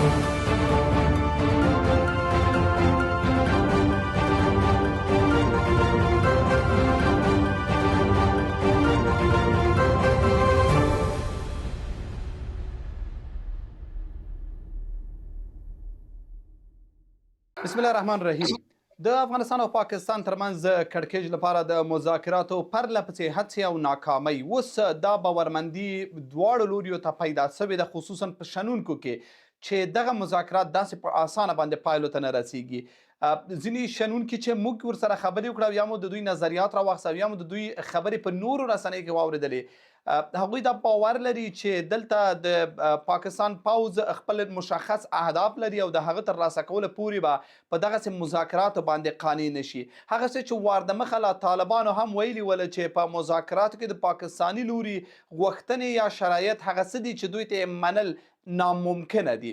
بسم الله الرحمن الرحیم. د افغانستان او پاکستان ترمنځ کړکېچ لپاره د مذاکراتو پرله پسې هڅې او ناکامۍ اوس دا باورمندي دواړو لوریو ته پیدا شوې ده، خصوصا په شنونکو کې چې دغه مذاکرات داسې په اسانه باندې پایلو ته نه رسیږي. ځینې شنونکي چې موږ ورسره خبرې وکړو یا مو د دوی نظریات راواخیستل یا مو د دوی خبرې په نورو رسنیو کې واورېدلې، هغوی دا باور لري چې دلته د پاکستان پوځ خپل مشخص اهداف لري او د هغه ترلاسه کولو پورې به په دغسې مذاکراتو باندې قانع نشي. هغه څه چې واردمخه لا طالبانو هم ویلي ول چې په مذاکراتو کې د پاکستاني لوري غوښتنې یا شرایط هغه څه دي چې دوی ته منل ناممکنه دي.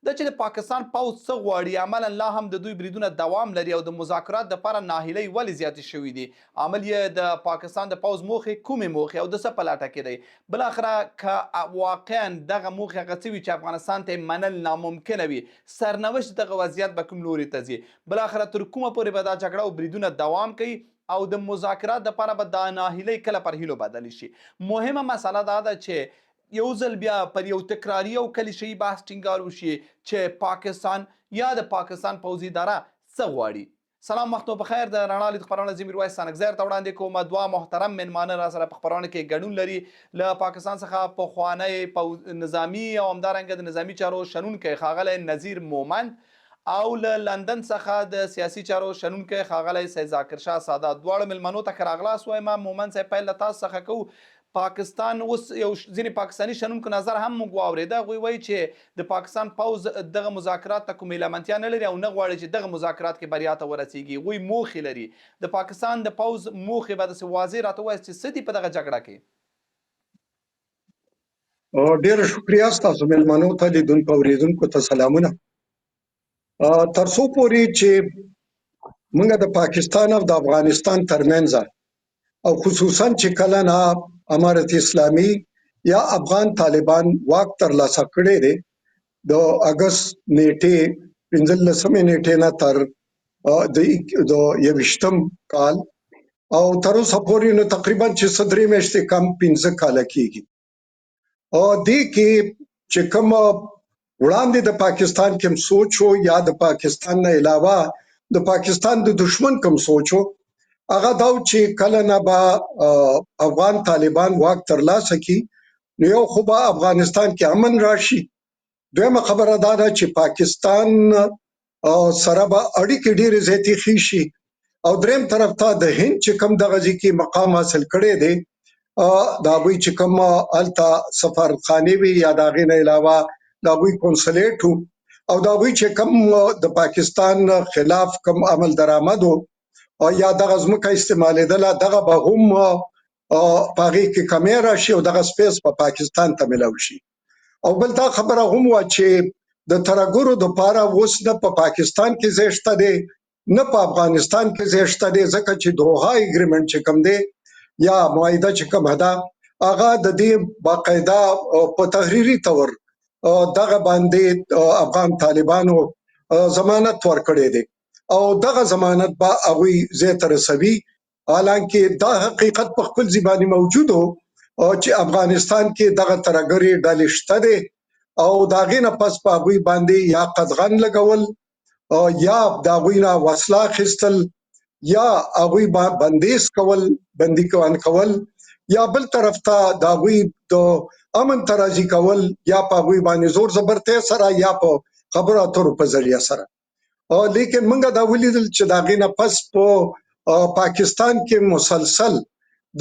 دا چې د پاکستان پوځ څه غواړي، عملا لا هم د دوی بریدونه دوام لري او د مذاکرات دپاره ناهیلۍ ولې زیاتې شوي دي، عامل یې د پاکستان د پوځ موخې کومې موخې او د څه په لټه کې دی. بالاخره که واقعا دغه موخې هغه څه وي چې افغانستان ته منل ناممکنه وي، سرنوشت دغه وضعیت به کوم لوري ته ځي؟ بالاخره تر کومه پورې به دا جګړه او بریدونه دوام کوي او د مذاکرات دپاره به دا ناهیلۍ کله پر هیلو بدلې شي؟ مهمه مسله دا ده چې یو ځل بیا پر یو تکراري او کلیشه‌ایي بحث ټینګار وشي چې پاکستان یا د پاکستان پوځي اداره څه غواړي. سلام، وخت مو بخیر. د رڼا لید خپرونه زه میرویس سانکزی ته وړاندې کوم. دوه محترم مېلمانه را سره په خپرونه کې ګډون لري. له پاکستان څخه پخوانی نظامي او همدارنګه د نظامي چارو شنونکی ښاغلی نظیر مومند او له لندن څخه د سیاسي چارو شنونکی ښاغلی سید ذاکر شاه سادات. دواړو مېلمنو ته ښه راغلاست وایم. مومند صاحب، پیل له تاسو څخه کوو. پاکستان اوس یو ځینې پاکستاني شنونکو نظر هم موږ واورېده، هغوی وایي چې د پاکستان پوځ دغه مذاکرات ته کومې لمنتیا نه لري او نه غواړي چې دغه مذاکرات کې بریا ته ورسیږي. هغوی موخې لري. د پاکستان د پوځ موخې به داسې واضح راته ووایاست چې څه دي په دغه جګړه کې؟ ډېره شکریه ستاسو مېلمنو ته، لیدونکو اورېدونکو ته سلامونه. تر څو پورې چې موږ د پاکستان او د افغانستان ترمنځ او خصوصا چې کله نه امارت اسلامي یا افغان طالبان واک ترلاسه کړی دی د اګست نیټې 15 نیټې نه تر د 21 کال او تر اوسه پورې نو تقریبا چې صدرې میاشتې کم 15 کاله کېږي. او دې کې چې کوم وړاندې د پاکستان کوم سوچ و یا د پاکستان نه علاوه د پاکستان د دشمن کوم سوچ و، هغه دا چې کله نه به افغان طالبان واک ترلاسه کړي نو یو خو به افغانستان کې امن راشي. دویمه خبره دا ده چې پاکستان سره به اړیکې ډېرې زیاتې ښې شي. او دریم طرف ته د هند چې کوم دغه ځای کې مقام حاصل کړی دی، د هغوی چې کوم هلته سفارتخانې وي یا د هغې نه علاوه د هغوی کنسولیټ و او د هغوی چې کوم د پاکستان خلاف کوم عمل درآمد و او یا دغه ځمکه استعمالېدله، دغه به هم په هغې کې کمی راشي او دغه سپیس په پاکستان ته میلاو شي. او بل دا خبره هم وه چې د ترهګرو دپاره اوس نه په پاکستان کې ځای شته دی نه په افغانستان کې ځای شته دی، ځکه چې دوحا اګریمنټ چې کوم دی یا معاهده چې کومه ده هغه د دې باقاعده په تحریري طور دغه باندې افغان طالبانو ضمانت ورکړی دی او دغه ضمانت به هغوی ځای ته رسوي. حالانکه دا حقیقت په خپل ځای باندې موجود و چې افغانستان کې دغه ترهګرې ډلې شته دی او د هغې نه پس په هغوی باندې یا قدغن لګول یا د هغوی نه وسله اخیستل یا هغوی بندیز کول، بندیکوان کول، یا بل طرف ته د هغوی د امن ترازی کول یا په هغوی باندې زور زبرتۍ سره یا په خبرو اترو په ذریعه سره. لیکن موږ دا ولیدل چې د هغې نه پس په پاکستان کې مسلسل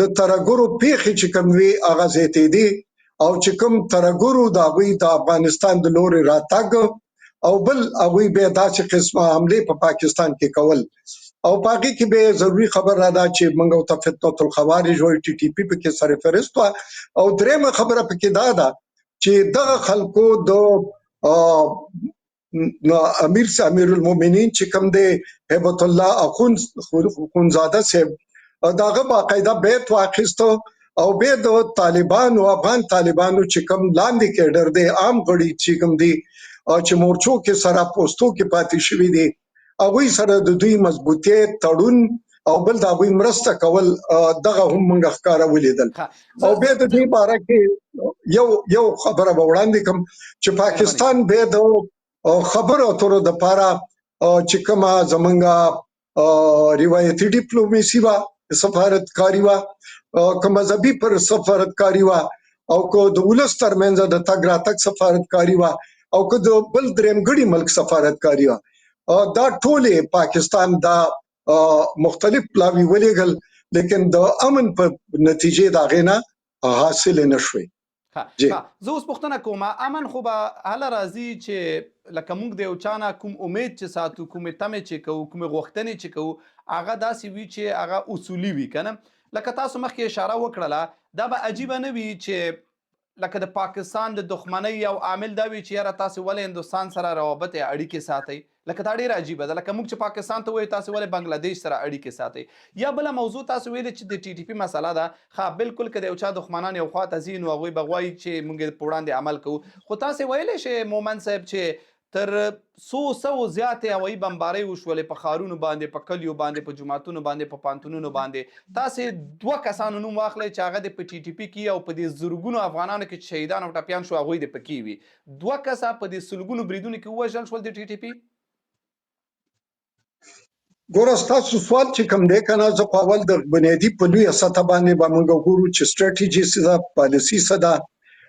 د ترهګرو پیښې چې کوم وي هغه زیاتېدې او چې کوم ترهګرو د هغوی د افغانستان د لوري راتګ او بل هغوی بیا داسې قسمه حملې په پاکستان کې کول او په هغې کې بیا ضروري خبره ده چې موږ ورته فتنة الخوارج وایو، ټي ټي پي پکې سرفهرست وه. او درېیمه خبره پکې دا ده چې دغه خلکو د امیر المؤمنین چې کوم دی هیبت الله اخونزاده صاحب دغه باقاعده بیت واخیستو او بیا د طالبانو افغان طالبانو چې کوم لاندې کیډر دی عام غړي چې کوم دی چې مورچو کې سره پوستو کې پاتې شوي دي هغوی سره د دوی مضبوطی تړون او بل د هغوی مرسته کول دغه هم موږ ښکاره ولیدل. او بیا د دې باره کې یو خبره به وړاندې کوم چې پاکستان بیا د خبرو اترو دپاره چې کومه زمونږ روایتي ډیپلوماسي وه سفارتکاري وه که مذهبي پر سفارتکاري وه او که د ولس ترمنځ د تګ راتګ سفارتکاري وه او که د بل درېمګړي ملک سفارتکاري وه دا ټولې پاکستان دا مختلف پلاوی ولیږل لیکن د امن په نتیجې د هغې نه حاصل نه شوې. زه اوس پوښتنه کوم امن خو به هله راځي چې لکه موږ د یو چا نه کوم امید چې ساتو کومې تمې چې کوو کومې غوښتنې چې کوو هغه داسې وي چې هغه اصولي وي که نه. لکه تاسو مخکې اشاره وکړله دا به عجیبه نه وي چې لکه د پاکستان د دښمنۍ یو عامل دا وي چې یاره تاسې ولې هندوستان سره روابط اړیکې ساتئ. لکه دا ډېره عجیبه ده. لکه موږ چې پاکستان ته وایو تاسې ولې بنګلادیش سره اړیکې ساتئ. یا بله موضوع تاسو ویلې چې د ټي ټي پي مسله ده. ښه بالکل که د یو چا دښمنان یو خوا ته ځي نو هغوی به غواړي چې موږ یې په وړاندې عمل کوو. خو تاسې ویلی شئ مومن صاحب چې تر څو سوو زیاتې هوایي بمبارۍ وشولې په ښارونو باندې په کلیو باندې په جوماتونو باندې په پوهنتونونو باندې. تاسې 2 کسانو نوم واخلئ چې هغه د په ټي ټي پي کې او په دې زرګونو افغانانو کې چې شهیدان او ټپیان شو هغوی د پکې وي. 2 کسه په دې سلګونو بریدونو کې ووژل شول د ټي ټي پي. ګوره ستاسو سوال چې کوم دی که نه زه خو اول د بنیادي په لویه سطح باندې به موږ ګورو چې سټراټیجي څه ده پالیسي څه ده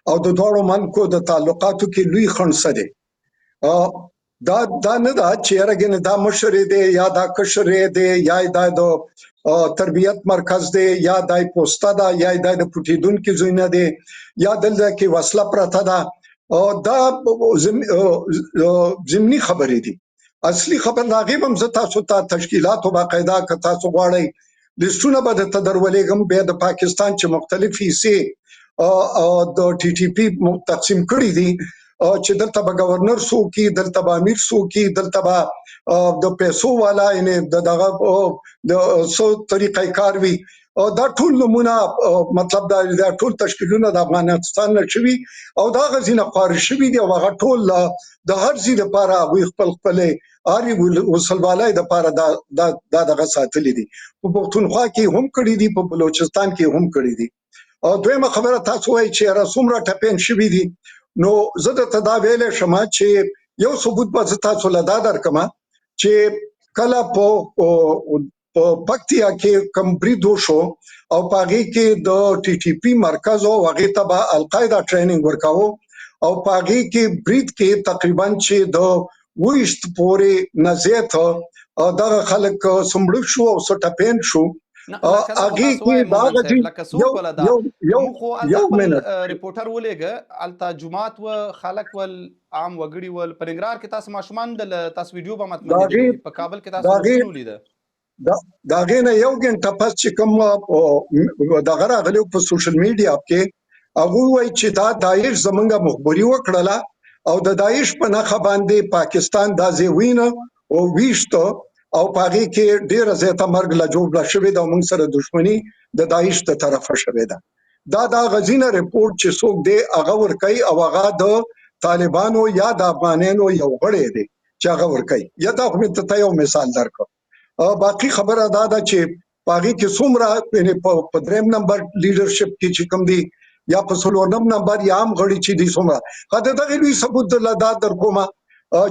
او د دواړو منکو د تعلقاتو کې لوی خنډ څه دی. دا نه ده چې یاره ګنې دا مشر دی یا دا کشر دی یا دا د تربیت مرکز دی یا دا پوسته ده یا دا د پټېدونکي ځایونه دی یا دلته کې وسله پرته ده. دا ضمني خبرې دي. اصلي خبر د هغې به هم زه تاسو ته تشکیلاتو باقاعده که تاسو غواړئ لیسټونه به درته درولېږم. بیا د پاکستان چې مختلف حصې د ټي ټي پي تقسیم کړي دي چې دلته به گورنر څوک وي دلته به امیر څوک وي دلته به د پیسو والا یعنې د دغه د څو طریقې کار وي. دا ټول نمونه مطلب دا ټول تشکیلونه د افغانستان نه شوي او د هغه ځای نه خواره شوي دي او هغه ټول د هر ځای دپاره هغوی خپلې هرې وسلوالۍ دپاره دا دغه ساتلي دي. په پښتونخوا کې هم کړي دي په بلوچستان کې هم کړي دي. دویمه خبره تاسو وایئ چې یاره څومره ټپیان شوي دي نو زه درته دا ویلی شم چې یو ثبوت به زه تاسو له دا درکړم چې کله په پکتیا کې کوم برید وشو او په هغې کې د ټي ټي پي مرکز او هغې ته به القاعده ټریننګ ورکاوه او په هغې کې برید کې تقریبا چې د 20 پورې نه زیات دغه خلک څمړه شو او څه ټپیان شو. هغې کې دا یو منټ ریپورټر ولېږه هلته جومات و خلک ول عام وګړي ول. په ننګرهار کې تاسو ماشومان تاسو ویډیو به مطمئن لیدلي په کابل کې تاسو ماشومان ولیده. د هغې نه 1 غنټه پس چې کوم دغه راغلی په سوشل میډیا کې هغوی وایي چې دا داعش زمونږ مخبري وکړله او د داعش په نښه باندې پاکستان دا ځای وینه او ویشته او په هغې کې ډېره زیاته مرګ له جوړه شوې ده او موږ سره دښمني د داعش د طرفه شوې ده. دا د هغه ځای نه رپورټ چې څوک دی هغه ورکوي او هغه د طالبانو یا د افغانانو یو غړی دی چې هغه ورکوي. یا دا خو مې ته یو مثال درکړ. باقي خبره دا ده چې په هغې کې څومره په 3 نمبر لیډرشپ کې چې کوم دی یا په 4 نمبر یا عام غړي چې دي څومره د دغې لوی ثبوت له دا درکوم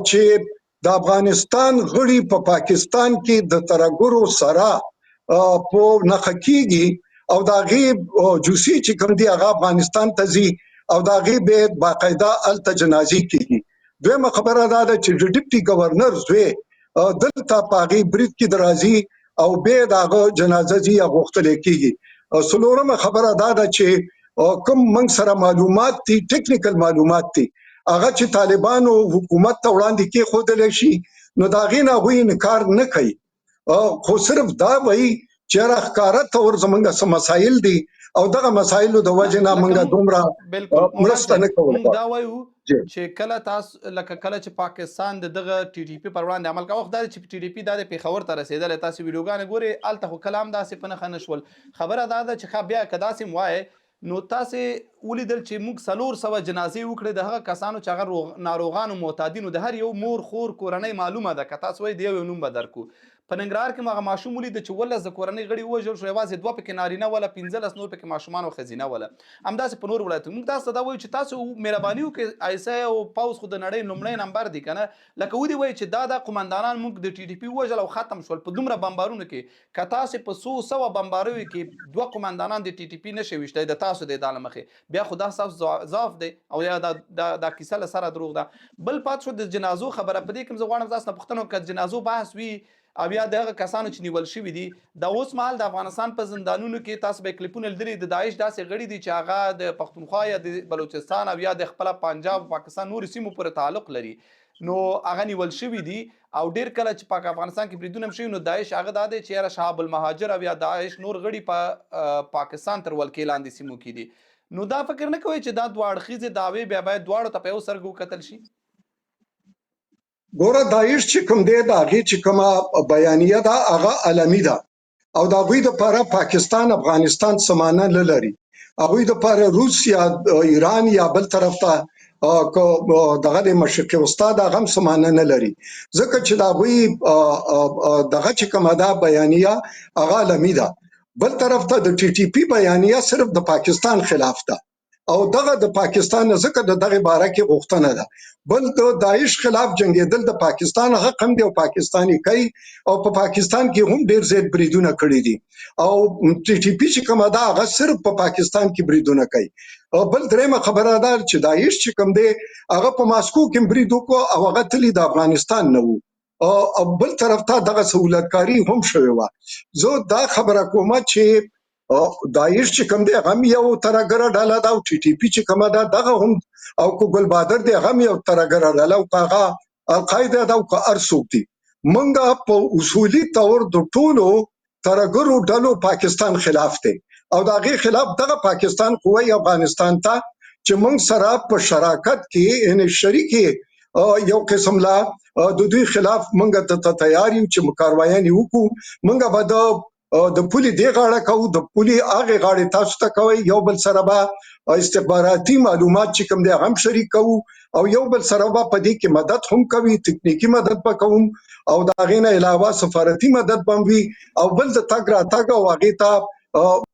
چې د افغانستان غړي په پاکستان کې د ترهګرو سره په نښه کېږي او د هغې جوسي چې کوم دي هغه افغانستان ته ځي او د هغې بیا باقاعده هلته جنازې کېږي. دویمه خبره دا ده چې د ډیپټي ګورنر زوی دلته په هغې برید کې درازي او بیا د هغه جنازه ځي یا غوښتلی کېږي. څلورمه خبره دا ده چې کوم موږ سره معلومات دي ټیکنیکل معلومات دي هغه چې طالبانو حکومت ته وړاندې کېښودلی شي نو د هغې نه هغوی انکار نه کوي خو صرف دا وایي چې یاره ښکاره طور زموږ څه مسایل دي او دغه مسایلو د وجې نه موږ دومره مرسته نه کوو. موږ دا وایو چې کله تاسو لکه کله چې پاکستان د دغه ټي ټي پي پر وړاندې عمل کوي خدای چې ټي ټي پي دا د پېښور ته رسېدلی تاسو ویډیوګانې ګورئ هلته خو کله هم داسې په نښه نه شول. خبره دا ده چې ښه بیا که داسې هم وایې نو تاسې ولیدل چې موږ 400 جنازې وکړې د هغه کسانو چې هغه ناروغانو معتادینو د هر یو مور خور کورنۍ معلومه ده که تاسو وایي د یو نوم به درکو په ننګرهار کې هغه ماشوم ولید چې 12 د کورنۍ غړي ووژل شو یوازې 2 پکې نارینه ولا 15 نور پکې ماشومان او ښځینه ولا همداسې په نور ولایتونو موږ تاسو ته دا وایو چې تاسو مهرباني وکړئ ایسا او پاوس خو د نړۍ لومړی نمبر دی که نه لکه ودې وایي چې دا قمندانان موږ د ټي ټي پي ووژل او ختم شول په دومره بمبارونو کې که تاسې په 100 بمباروي کې 2 قمندانان د ټي ټي پي نشي ویشتی د تاسو د ادعا له مخې بیا خو دا ستاسو ضعف دی او یا دا کیسه له سره دروغ ده بل پات شو د جنازو خبره په دې کې زه غواړم تاسو نه پوښتنه وکړم جنازو بحث وي او یا د هغه کسانو چې نیول شوي دي د اوس مهال د افغانستان په زندانونو کې تاسو به کلیپونه لیدلي د داعش داسې غړي دي چې هغه د پښتونخوا یا د بلوچستان او یا د خپله پنجاب پاکستان نورو سیمو پورې تعلق لري نو هغه نیول شوي دي او ډیر کله چې په افغانستان کې بریدونه هم شوي نو داعش هغه دا دی چې یاره شهاب المهاجر او یا داعش نور غړي په پاکستان تر ولکې لاندې سیمو کې دي نو دا فکر نه کوئ چې دا دوه اړخیزې دعوې بیا باید دواړو ته په یو سترګه وکتل شي ګوره داعش چې کوم دی د هغې چې کومه بیانیه ده هغه علمي ده او د هغوی دپاره پاکستان افغانستان څه معنی نه لري هغوی دپاره روس یا ایران یا بل طرف ته دغه د مشرق وسطا د هغه هم څه معنی نه لري ځکه چې د هغوی دغه چې کومه ده بیانیه هغه علمي ده بل طرف ته د ټي ټي پي بیانیه صرف د پاکستان خلاف ده او دغه د پاکستان ځکه د دغه باره کې غوښتنه ده بل د داعش خلاف جنگیدل د پاکستان حق هم دی او پاکستاني کوي او په پاکستان کې هم ډیر زیات بریدونه کړي دي او ټي ټي پی چې کومه ده هغه صرف په پاکستان کې بریدونه کوي او بل درېمه خبره ده چې داعش چې کوم دی هغه په ماسکو کې برید وکړو او هغه تللی د افغانستان نه وو او بل طرف ته دغه سہولتکاری هم شوی و زه دا خبره کوم چې داعش چې کوم دی هغه یو ترګره ډله ده او ټي ټي پی چې کومه ده دغه هم او کو ګل بادر دی هغه یو ترګره ډله او هغه القاعده ده او که ارسوک دي منګه په اصولي تور د ټولو ترګرو ډلو پاکستان خلاف دی او د هغې خلاف دغه پاکستان قوی افغانستان ته چې موږ سره په شراکت کې یعنې شریکې یو قسم لا د دوی خلاف موږ ته تیار یو چې کاروایانې وکړو موږ به د پولي دی غاړه کوو د پولي هغې غاړې تاسو ته کوئ یو بل سره به استخباراتي معلومات چې کوم دی هغه هم شریک کوو او یو بل سره به په دې کې مدد هم کوي تکنیکي مدد به کوم او د هغې نه علاوه سفارتي مدد به هم وي او بل د تګ راتګ او هغې ته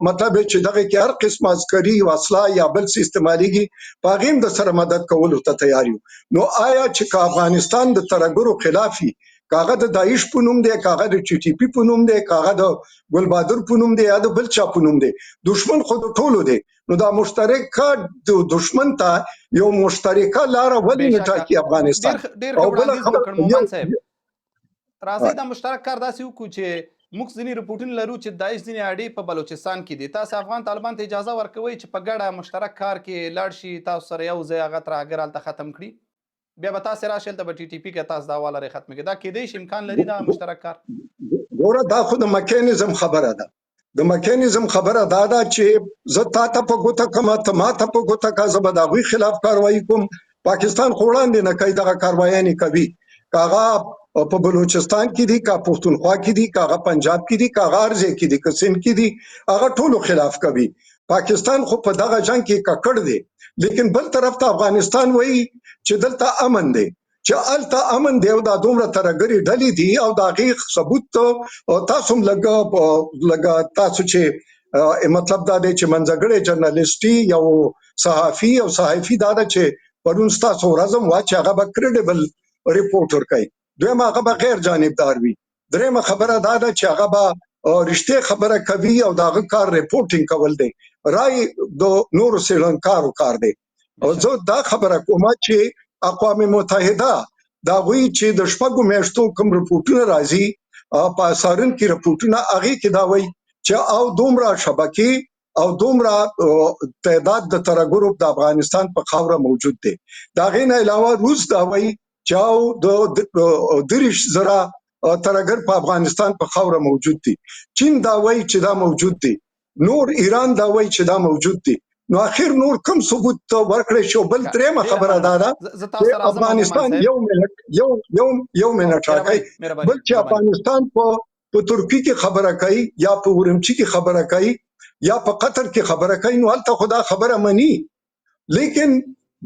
مطلب چې دغه کې هر قسم عسکري وسله یا بل څه استعمالیږي په هغې هم د سره مدد کولو ته تیار یو نو آیا چې که افغانستان د ترګرو خلاف وي کاغه د داعش په نوم دی کاغه د ټي ټي پی په نوم دی کاغه د ګل بهادر په نوم دی یا د بل چا په نوم دی دشمن خو د ټولو دی نو دا مشترک د دشمن ته یو مشترکه لار ولې نه ټاکي افغانستان ډیر وړاندیز وکړ مومن صاحب راځي دا مشترک کار داسې وکړو چې موږ ځینې رپورټونه لرو چې داعش ځینې اډې په بلوچستان کې دي تاسو افغان طالبان ته اجازه ورکوئ چې په ګډه مشترک کار کې لاړ شي تاسو سره یو ځای هغه ترهګر هلته ختم کړي بیا به تاسو راشئ هلته به ټي ټي پي کې تاسو دا واله ختم کړي دا کیدای شي امکان لري دا مشترک کار ګوره دا خو د میکانیزم خبره ده د میکانیزم خبره دا ده چې زه تا ته په ګوته کوم ته ما ته په ګوته کا زه به د هغوی خلاف کاروایي کوم پاکستان خو وړاندې نه کوي دغه کاروایانې کوي که هغه په بلوچستان کې دي که پښتونخوا کې دي که هغه پنجاب کې دي که هغه هر ځای کې دي که سند کې دي هغه ټولو خلاف کوي پاکستان خو په دغه جنګ کې ککړ دی لیکن بل طرف ته افغانستان وایي چې دلته امن دی چې هلته امن دی او دا دومره ترګرې ډلې دي او د هغې ثبوت تاسو هم لږ تاسو چې مطلب دا دی چې منځګړی جرنالسټي یو صحافي دا ده چې پرون ستاسو ورځ هم وه چې هغه به کریډیبل رپورټ ورکوي دویمه هغه به غیر جانبدار وي درېیمه خبره دا ده چې هغه به رښتیا خبره کوي او د هغه کار رپورټینګ کول دی رای د نورو څېړنکارو کار دی او زه دا خبره کوم چې اقوام متحده دا هغوی چې د شپږو میاشتو کوم رپورټونه راځي په سارن کې رپورټونه هغې کې دا وایي چې او دومره شبکې او دومره تعداد د ترګرو د افغانستان په خاوره موجود دی د هغې نه علاوه روس دا وایي چې او د 30,000 ترګر په افغانستان په خاوره موجود دي چین دا وایي چې دا موجود دي نور ایران دا وایي چې دا موجود دي نو اخر نور کوم ثبوت ورکړی شو بل درېیمه خبره دا ده چې افغانستان یو منټ راکوي بل چې افغانستان په ترکی کې خبره کوي یا په ورمچي کې خبره کوي یا په قطر کې خبره کوي نو هلته خدا خبره مني. لیکن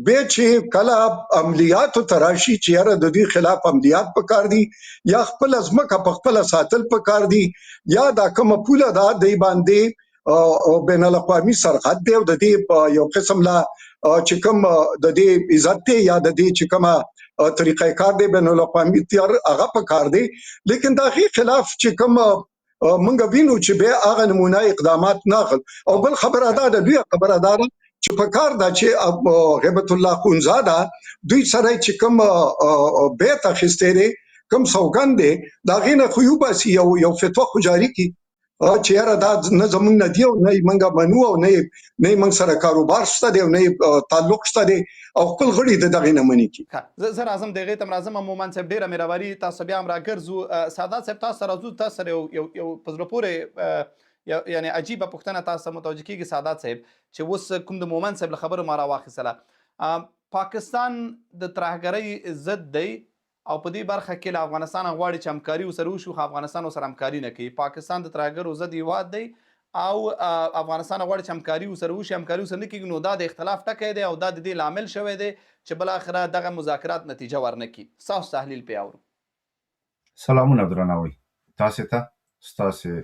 به چې کله عملیات تراشي چې یاره د دې خلاف عملیات پکار دي یا خپل ازمکه په خپل ساتل پکار دي یا دا کوم پوله دا دی باندې او بین الاقوامي سرحد دی او د دې یو قسم لا چې کوم د دې عزت دی یا د دې چې کومه طریقې کار دی بین الاقوامي تیار هغه پکار دی. لیکن دا غي خلاف چې کوم منګه وینو چې به هغه نمونه اقدامات ناخل. او بل خبره ده لوی خبره ده چې په کار دا چې هیبت الله خونزاده دوی سره چې کوم بیت اخیسته دي کوم سوګند دي دا غینه خو یو باسي یو فتوا خو جاری کی چې یاره دا نه زمونږ نه دی او نه منګه منو او نه منګ سره کاروبار شته دی او نه تعلق شته دی او خپل غړي د دغه نه مني کی. زه راځم دغه تم راځم مومن صاحب ډیره مهرباني تاسو بیا هم راګرځو. سادات صاحب تاسو راځو تاسو یو پزړه پورې یعنی عجیبه پوښتنه تاسو متوجه کیږي سادات صاحب چې اوس کوم د مومن صاحب خبره ما را واخیستله. پاکستان د ترهګرۍ ضد دی او په دې برخه کې له افغانستان غواړي چې همکاري وسره وشي خو افغانستان سره همکاري نه کوي. پاکستان د ترهګرو ضد هیواد دی او افغانستان غواړي چې همکاري وسره وشي همکاري وسره نه کیږي نو دا د اختلاف ټکی دی او دا د دې لامل شوی دی چې بل اخره دغه مذاکرات نتیجه ورنکي. تاسو تحلیل پی اورو. سلامونه درناوي تاسو ته تاسو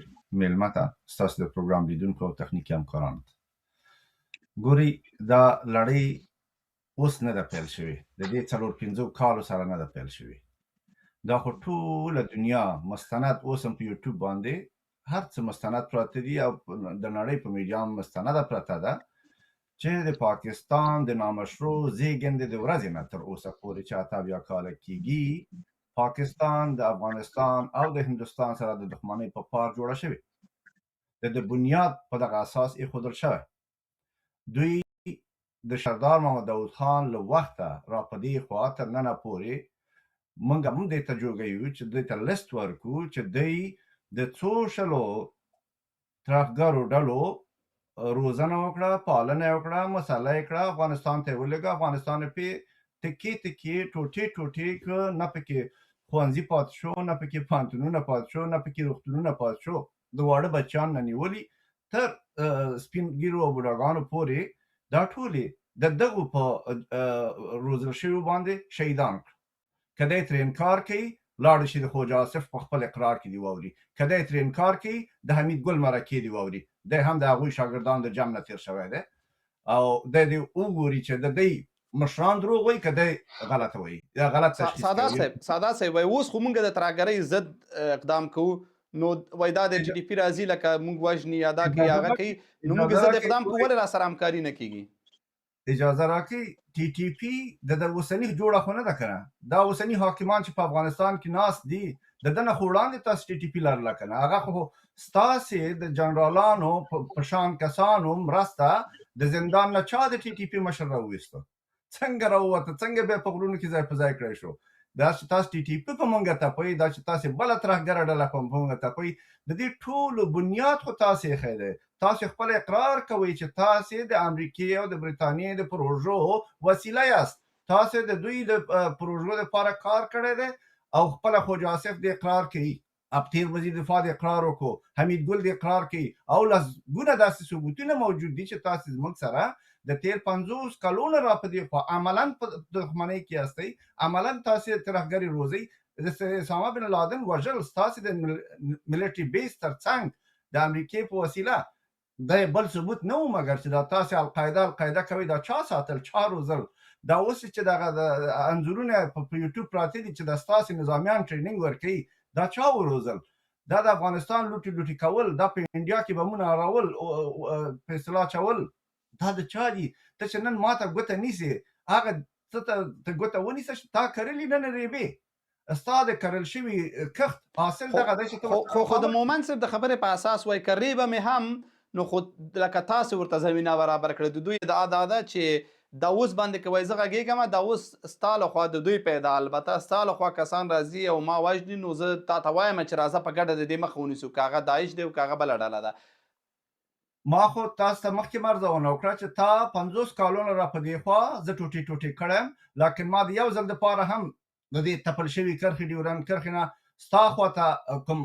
میلمه ته تاسو د پروګرام لیدونکو او تخنیکی همکارانو ته. ګوري دا لړۍ اوس نه ده پیل شوې د دې 4-5 کالو سره نه ده پیل شوې. دا خو ټوله دنیا مستند اوس هم په یوټیوب باندې هر څه مستند پراته دي او د نړۍ په میډیا هم مستنده پراته ده چې د پاکستان د نامشروع زیږندې د ورځې نه تر اوسه پورې چې 88 کاله کېږي پاکستان د افغانستان او د هندوستان سره د دښمنۍ په پار جوړه شوې د بنیاد په دغه اساس ایښودل شوی. دوی د سردار محمد داود خان له وخته را په دې خوا تر ننه پورې موږ هم دې ته جوګیو چې دوی ته لیست ورکړو چې دوی د څو شلو ترهګرو ډلو روزنه وکړه پالنه وکړه مساله یې کړه افغانستان ته ولېږه. افغانستان پې ټکې ټکې ټوټې ټوټې نه پکې ښوونځي پاتې شو نه پکې پوهنتونونه پاتې شو نه پکې روغتونونه پاتې شو. د واړه بچیان نه نیولي تر سپین ږیرو او بوډاګانو پورې دا ټولې د دغو په روزل شویو باندې شهیدان کړ. که دی ترې انکار کوي لاړ شي د خواجه آصف په خپل اقرار کې دي واوري. که دی ترې انکار کوي د حمید ګل مرکې دي واوري. دی هم د هغوی شاګردان د جمع نه تېر شوی دی او دی دې وګوري چې د دی مشران دروغ وایي که دی غلطه وایي یا غلط تشخیص کوي. سادات صاحب وایي اوس خو موږ د ترهګرۍ ضد اقدام کوو نو وایي دا د GDP راځي لکه موږ وژني یا دا کوي هغه کوي نو موږ ضد اقدام کوو ولې را سره همکاري نه کیږي. اجازه راکړئ TTP د اوسني جوړه خو نه ده که نه. دا اوسني حاکمان چې په افغانستان کې ناست دي د ده نه خو وړاندې تاسو TTP لرله که نه. هغه خو ستاسې د جنرالانو په شان کسانو مرسته د زندان نه چا د TTP مشر راوویسته څنګه راووته څنګه بیا په غرونو کې ځای په ځای کړی شو. دا چې تاسو TTP په موږ تپئ دا چې تاسې بله ترهګره ډله په موږ تپئ د دې ټولو بنیاد خو تاسې ایښی دی. تاسو خپل اقرار کوئ چې تاسو د امریکای او د برتانیې د پروژو وسیله یاست. تاسو د دوی د پروژو لپاره کار کړی دی او خپل خواجه آصف د اقرار کوي. ابتیر وزیر دفاع د اقرار وکړو. حمید ګل د اقرار کوي او لسګونه داسې ثبوتونه موجود دي چې تاسو زموږ سره د تیر 50 کلونو را په دې خوا عملاً په دښمنۍ کې یاستئ. عملاً تاسو ترهګري روزئ. د اسامه بن لادن وژل ستاسو د ملټري بیس ترڅنګ د امریکای په وسیله دا بل ثبوت نه و مګر چې دا تاسو القاعده کوي دا چا ساتل چا روزل. دا اوس چې دغه انځورونه په یوټیوب پراته دي چې د تاسو نظامیان ټریننګ ورکوي دا چا وروزل. دا د افغانستان لوټي کول دا په انډیا کې بمونه راول په اصطلاح چول دا د چا دي. ته چې نن ماته ګوته نیسي هغه ته ګوته ونیسه تا کرلي نه ریبې ستا د کرل شوي کښت حاصل دغه دی چې خو د مومن صاحب د خبرې په اساس وایي که ریبه مې هم نو خو لکه تاسو ورته زمینه برابر کړې د دوی ادعا دا ده چې دا اوس باندې که وایي زه غږېږم دا اوس ستا لخوا د دوی پیدا البته ستا لخوا کسان راځي او ما وژني نو زه تا ته وایم چې راځه په ګډه د دې مخه ونیسو که هغه داعش دی او که هغه بله ډله ده. ما خو تاسو ته مخکې مرزونه وکړه چې تا 50 کالونه را په دې خوا زه ټوټې کړم لکن ما د یو ځل دپاره هم د دې تپل شوي کرښې ډیورنډ کرښې نه ستا خواته کوم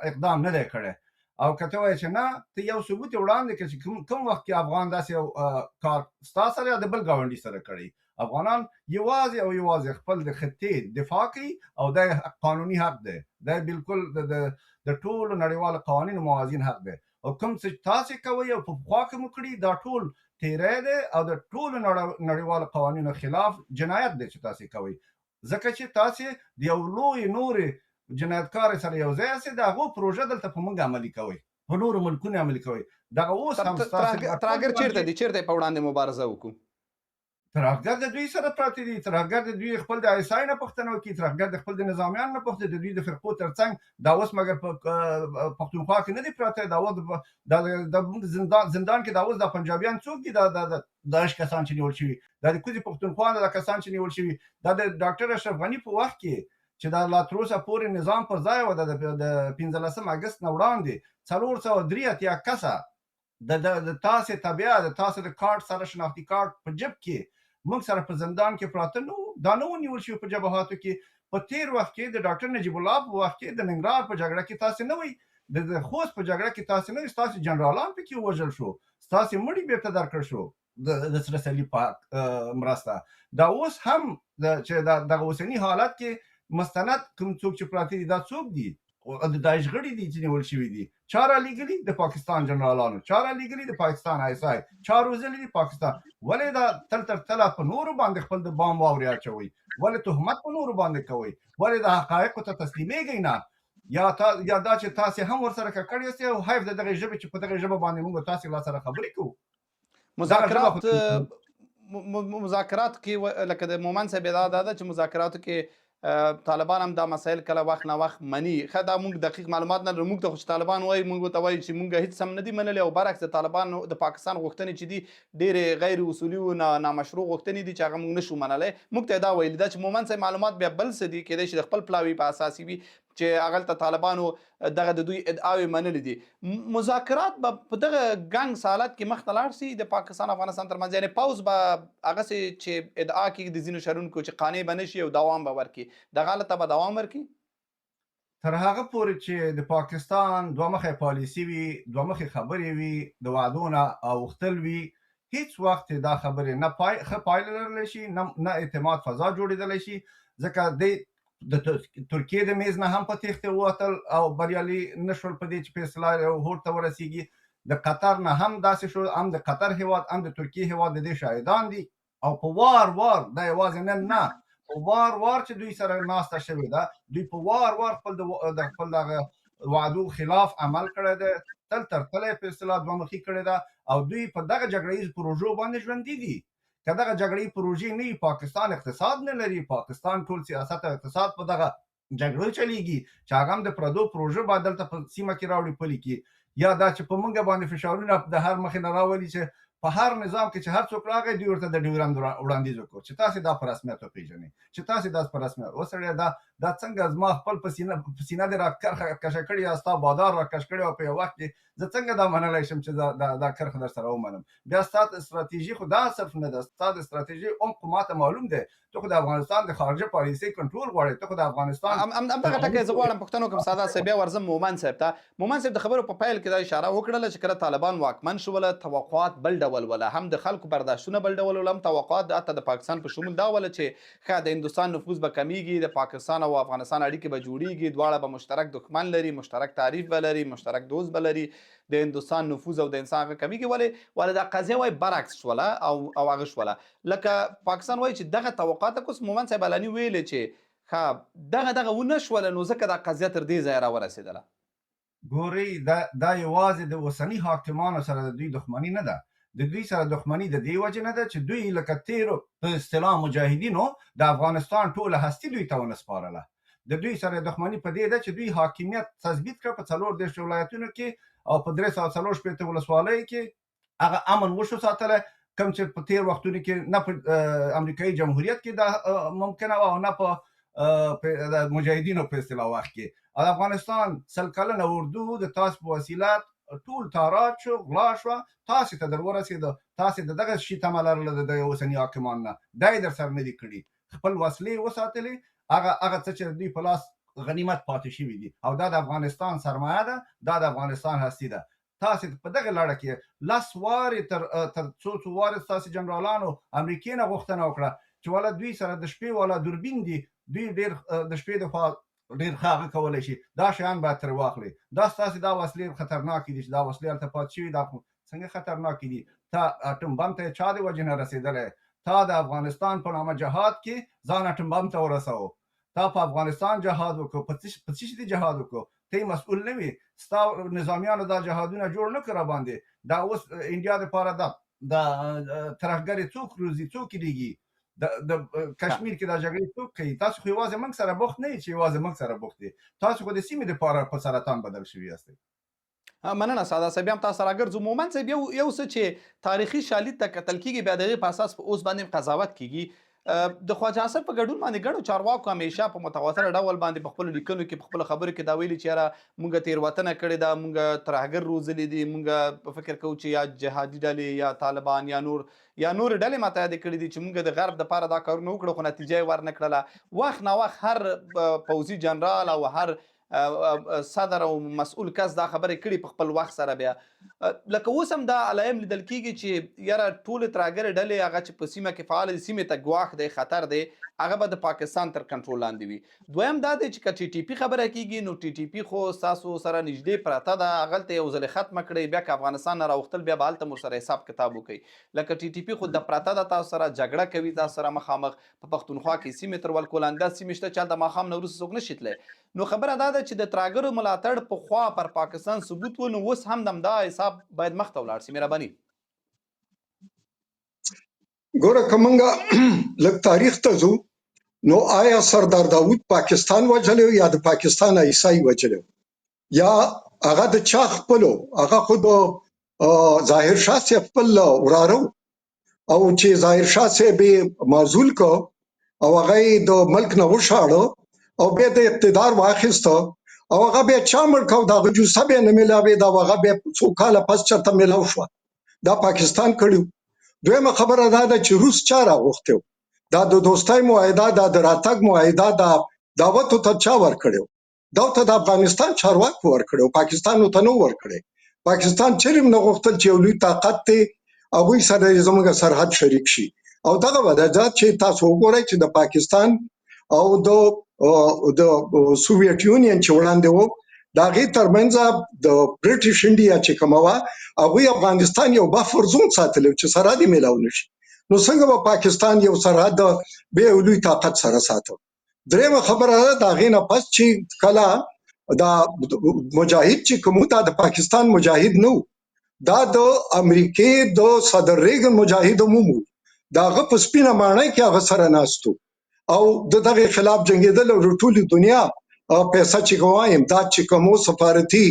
اقدام نه دی کړی او کته وای چې نه ته یو ثبوت وړاندې کړي چې کوم وخت کې افغان داسې یو کار ستا سره یا د بل ګاونډي سره کړی. افغانان یوازې خپل د خطې دفاع کوي او دا قانوني حق دی، دا بالکل د ټولو نړیوالو قوانینو موازین حق دی. او کوم څه تاسې کوئ او په پخوا کې مو کړي دا ټول تیری دی او د ټولو نړیوالو قوانینو خلاف جنایت دی چې تاسې کوئ، ځکه چې تاسې د یو لوی نورې جنایتکار سره یو ځای یاستئ، د هغو پروژه دلته په موږ عملي کوئ، په نورو ملکونو عملي کوئ. دغه اوس هم ترهګر چیرته دي، چیرته په وړاندې مبارزه وکړو؟ ترهګر د دوی سره پراته دي، ترهګر د دوی خپل د ISI نه پوښتنه وکړي، ترهګر د خپل د نظامیانو نه پوښتنه، د دوی د فرقو ترڅنګ دا اوس مګر په پښتونخوا کې نه دي پراته، دا اوس د زندان کې دا اوس د پنجابیان څوک دي، دا کسان چې نیول شوي، دا د کوزي پښتونخوا نه د کسان چې نیول شوي، دا د ډاکټر اشرف غني په وخت کې چې دا لا تر اوسه پورې نظام پر ځای و، د 15 اګست نه وړاندې 483 کسه د تاسې تبعه د تاسې د کارت سره شناختي کارت په جب کې موږ سره په زندان کې پراته نو، دا نه ونیول شوي په جبهاتو کې. په تیر وخت کې د ډاکټر نجیب الله په وخت کې د ننګرهار په جګړه کې تاسې نه وئ، د خوست په جګړه کې تاسې نه وئ، ستاسې جنرالان پکې ووژل شو، ستاسې مړي بیرته درکړل شو د سره صلیب په مرسته. دا اوس هم چې دغه اوسني حالت کې مستند کوم څوک چې پراته دي دا څوک دي؟ د داعش غړي دي چې نیول شوي دي. چا رالیږلي؟ د پاکستان جنرالانو. چا رالیږلي؟ د پاکستان ISI. چا روزلي دي؟ پاکستان. ولې دا تل تر تله په نورو باندې خپل د بام واورې اچوئ؟ ولې تهمت په نورو باندې کوئ؟ ولې د حقایقو ته تسلیمیږئ نه؟ یا دا چې تاسې هم ورسره ککړ یاستئ او حیف د دغې ژبې چې په دغې ژبه باندې موږ تاسې لا سره خبرې کوو. مذاکرات کې لکه د مومن صاحب دا ده چې مذاکراتو کې طالبان هم دا مسایل کله وخت نه وخت مني. ښه دا موږ دقیق معلومات نه لرو، موږ ته خو چې طالبان وایي موږ ورته وایو چې موږ هېڅ هم نه دي منلي، او برعکس د طالبانو د پاکستان غوښتنې چې دي ډېرې غیر اصولي او نامشروع غوښتنې دي چې هغه موږ نشو منلی. موږ ته یې دا ویلي ده چې مومن صاحب معلومات بیا بل څه دي، کیدای شي د خپل پلاوي په اساسي وي چې هغلته طالبانو دغه د دوی ادعاوې منلې دي. مذاکرات به په دغه ګنګ حالت کې مخته لاړ سي د پاکستان افغانستان ترمنځ، یعنې پوځ به هغسې چې ادعا کېږي د ځینو شرونکو چې قانع به نه شي او دوام به ورکړي، دغه حالت ته به دوام ورکړي؟ تر هغه پورې چې د پاکستان دوه مخې پالیسي وي، دوه مخې خبرې وي، د وعدو نه اوښتل وي، هیڅ وخت دا خبرې نه ښه پایله لرلی شي، نه اعتماد فضا جوړېدلی شي. ځکه د ترکیې د میز نه هم په تیښتې ووتل او بریالي نه شول په دې چې فیصله هوډ ته ورسېږي. د قطر نه هم داسې شو، هم د قطر هېواد هم د ترکیې هېواد د دې شاهدان دي. او په وار دا یوازې نن نه، په وار چې دوی سره ناسته شوې ده، دوی په وار خپل دغه وعدو خلاف عمل کړی دی، تل تر تله په اصطلاح دوه مخي کړې ده، او دوی په دغه جګړه ییزو پروژو باندې ژوندي دي. که دغه جګړې پروژې نه وي، پاکستان اقتصاد نه لري، پاکستان ټول سیاست او اقتصاد په دغه جګړو چلیږي چې هغه هم د پردو پروژه به دلته په سیمه کې راوړي پلي کړي، یا دا چې په موږ باندې فشارونه د هر مخې نه راولي چې په هر نظام کې چې هر څوک راغی دوی ورته د ډیورند وړاندیز وکړو چې تاسې دا په رسمیت وپېژنئ، چې تاسې دا په رسمیت وسړیه، دا څنګه زما خپل په سینه دې راکشه کړې یا ستا بادار راکش کړی او په یو وخت کې زه څنګه دا منلی شم چې دا کرښه در سره ومنم؟ بیا ستا استراتیژي خو دا صرف نه ده، ستا د استراتیژي عمق ماته معلوم دی. ته خو د افغانستان د خارجه پالیسۍ کنټرول غواړې، ته خو د افغانستان همدغه ټکی زه غواړم پوښتنه وکړم ساده صاحب، بیا ورځم مومن صاحب ته. مومن صاحب د خبرو په پیل کې دا اشاره وکړله چې کله طالبان واکمن شوله توقعات بل ډول وله، هم د خلکو برداشتونه بل ډول وله، هم توقعات حتی د پاکستان په شمول دا وله چې ښه د هندوستان نفوذ به کمیږي، د پاکستان او افغانستان اړیکې به جوړیږي، دواړه به مشترک دښمن لري، مشترک تعریف به لري، مشترک دوست به لري، د هندوستان نفوذ او د انسان هغه کمیږي. ولې دا قضیه وایي برعکس شوله او هغه شوله. لکه پاکستان وایي چې دغه توقعات اوس مومن صاحب علاني ویلې چې دغه ونه شوله، نو ځکه دا قضیه تر دې ځایه راورسېدله. ګورئ دا یوازې د اوسني حاکمانو سره د دوی دښمني نه ده، د دوی سره دښمني د دې وجې نه ده چې دوی لکه تیرو په اصطلاح مجاهدینو د افغانستان ټوله هستي دوی ته ونسپارله. د دوی سره دښمني په دې ده چې دوی حاکمیت تثبیت کړه په 34 ولایتونو کې او په 340 ولسوالیو کې هغه امن وشو ساتلی، کوم چې په تیر وختونو کې نه په امریکایي جمهوریت کې دا ممکنه وه او نه په مجاهدینو په اصطلاح وخت کې. د افغانستان 100 کلنه اردو د تاسو په وسیله ټول تارات شو، غلا شوه، تاسې ته در ورسېده، تاسې د دغه شي تمه لرله د اوسني حاکمانو نه، دا یې در سره نه دي کړي. خپل وسلې وساتلې، هغه څه چې دوی په لاس غنیمت پاتې شوي دي او دا د افغانستان سرمایه ده، دا د افغانستان هستي ده. تاسې په دغه لړه کې 10 وارې تر څو وارې ستاسې جنرالانو امریکې نه غوښتنه وکړه چې والا دوی سره د شپې والا دوربین دي، دوی ډېر د شپې د خوا ډېر ښه هغه کولی شي، دا شیان باید ترې واخلئ. دا ستاسې دا وسلې خطرناکې دي چې دا وسلې هلته پاتې شوي، دا څنګه خطرناکې دي؟ تا اټم بم ته چا د وجې نه رسېدلی؟ تا د افغانستان په نامه جهاد کې ځان اټم بم ته ورسوه. تا په افغانستان جهاد وکړو، په څه شي دې جهاد وکړو؟ ته یې مسؤل نه وي. ستا نظامیانو دا جهادونه جوړ نه کړه باندې. دا اوس انډیا دپاره د ترهګرې څوک روزي، څوک یې لیږي؟ د کشمیر کې دا جګړې څوک کوي؟ تاسو خو یوازې موږ سره بوخت نه یئ چې یوازې موږ سره بوخت دي، تاسو خو د سیمې دپاره په سرطان بدل شوي یاستئ. مننه ساده صاحب، بیا هم تاسو سره ګرځو. مومند صاحب یو څه چې تاریخي شالید ته کتل کېږي، بیا د هغې په اساس اوس باندې قضاوت کېږي. د خواجه حسن په ګډون باندې ګڼو چارواکو همیشه په متواتره ډول باندې په خپلو لیکنو کې په خپلو خبرو کې دا ویلي چې یاره مونږ تېروتنه کړې ده، مونږ ترهګر روزلي دي، مونږ فکر کوو چې یا جهادي ډلې یا طالبان یا نورې ډلې متحده کړي دي چې مونږ د غرب دپاره دا کارونه وکړو خو نتیجه یې ورنه کړله. وخت ناوخت هر پوځي جنرال او هر صدر او مسؤل کس دا خبرې کړي په خپل وخت سره. بیا لکه اوس هم دا علایم لیدل کېږي چې یاره ټولې ترهګرې ډلې هغه چې په سیمه کې فعاله دي، سیمې ته ګواښ دی، خطر دی، هغه به د پاکستان تر کنټرول لاندې وي. دویم دا دی چې که ټي ټي پي خبره کېږي نو ټي ټي پي خو ستاسو سره نږدې پرته ده، هغلته یو ځلې ختمه کړئ، بیا که افغانستان نه راوختل بیا به هلته ورسره حساب کتاب وکړئ. لکه ټي ټي پي خو د پرته ده، تاسو سره جګړه کوي، تاسو سره مخامخ په پښتونخوا کې سیمې تر ولکولنده سیمې شته چې هلته ماښام نه وروسته څوک نشي تللی. نو خبره دا ده چې د ترهګرو ملاتړ پخوا پر پاکستان ثبوت و، نو اوس هم د همدا حساب باید مخ ته ولاړ شي. مهرباني. ګوره که موږ لږ تاریخ ته ځو نو آیا سردار داود پاکستان وجلو یا د پاکستان عیسائی وجلو یا هغه د چا خپلو؟ هغه خو د ظاهر شاه صاحب خپل وراره او چې ظاهر شاه صاحب معزول کو او هغه د ملک نه وشاړه او بیا د اقتدار واخیسته او هغه بیا چا مړ کو، دغه جوسه بیا نه میلاوې، دا هغه بیا څو کاله پس چېرته میلاو شوه. دا پاکستان کړي. دویمه خبره دا ده چې روس چا راغوښتی و؟ دا د دوستۍ معاهده، دا د راتګ معاهده، دا دعوت ته چا ورکړی و؟ دا ته د افغانستان چارواکو ورکړی و، پاکستان ته نه ورکړی. پاکستان چېرې هم نه غوښتل چې یو لوی طاقت دی هغوی سره زموږ سرحد شریک شي. او دغه وجه ده چې تاسو وګورئ چې د پاکستان او د سوویت یونین چې وړاندې و د هغې ترمنځ د برټش انډیا چې کومه وه هغوی افغانستان یو بفر زون ساتلی چې سرحد یې میلاو نه شي. نو څنګه به پاکستان یو سرحد بیا یو لوی طاقت سره ساته؟ درېیمه خبره ده د هغې نه پس چې کله دا مجاهد چې کوم دا د پاکستان مجاهد نه و، دا د امریکې د صدر ریګن مجاهد هم و، د هغه په سپینه ماڼۍ کې هغه سره ناست و او د دغې خلاف جنګېدل او د ټولې دنیا پیسه چې کومه امداد چې کوم سفارتي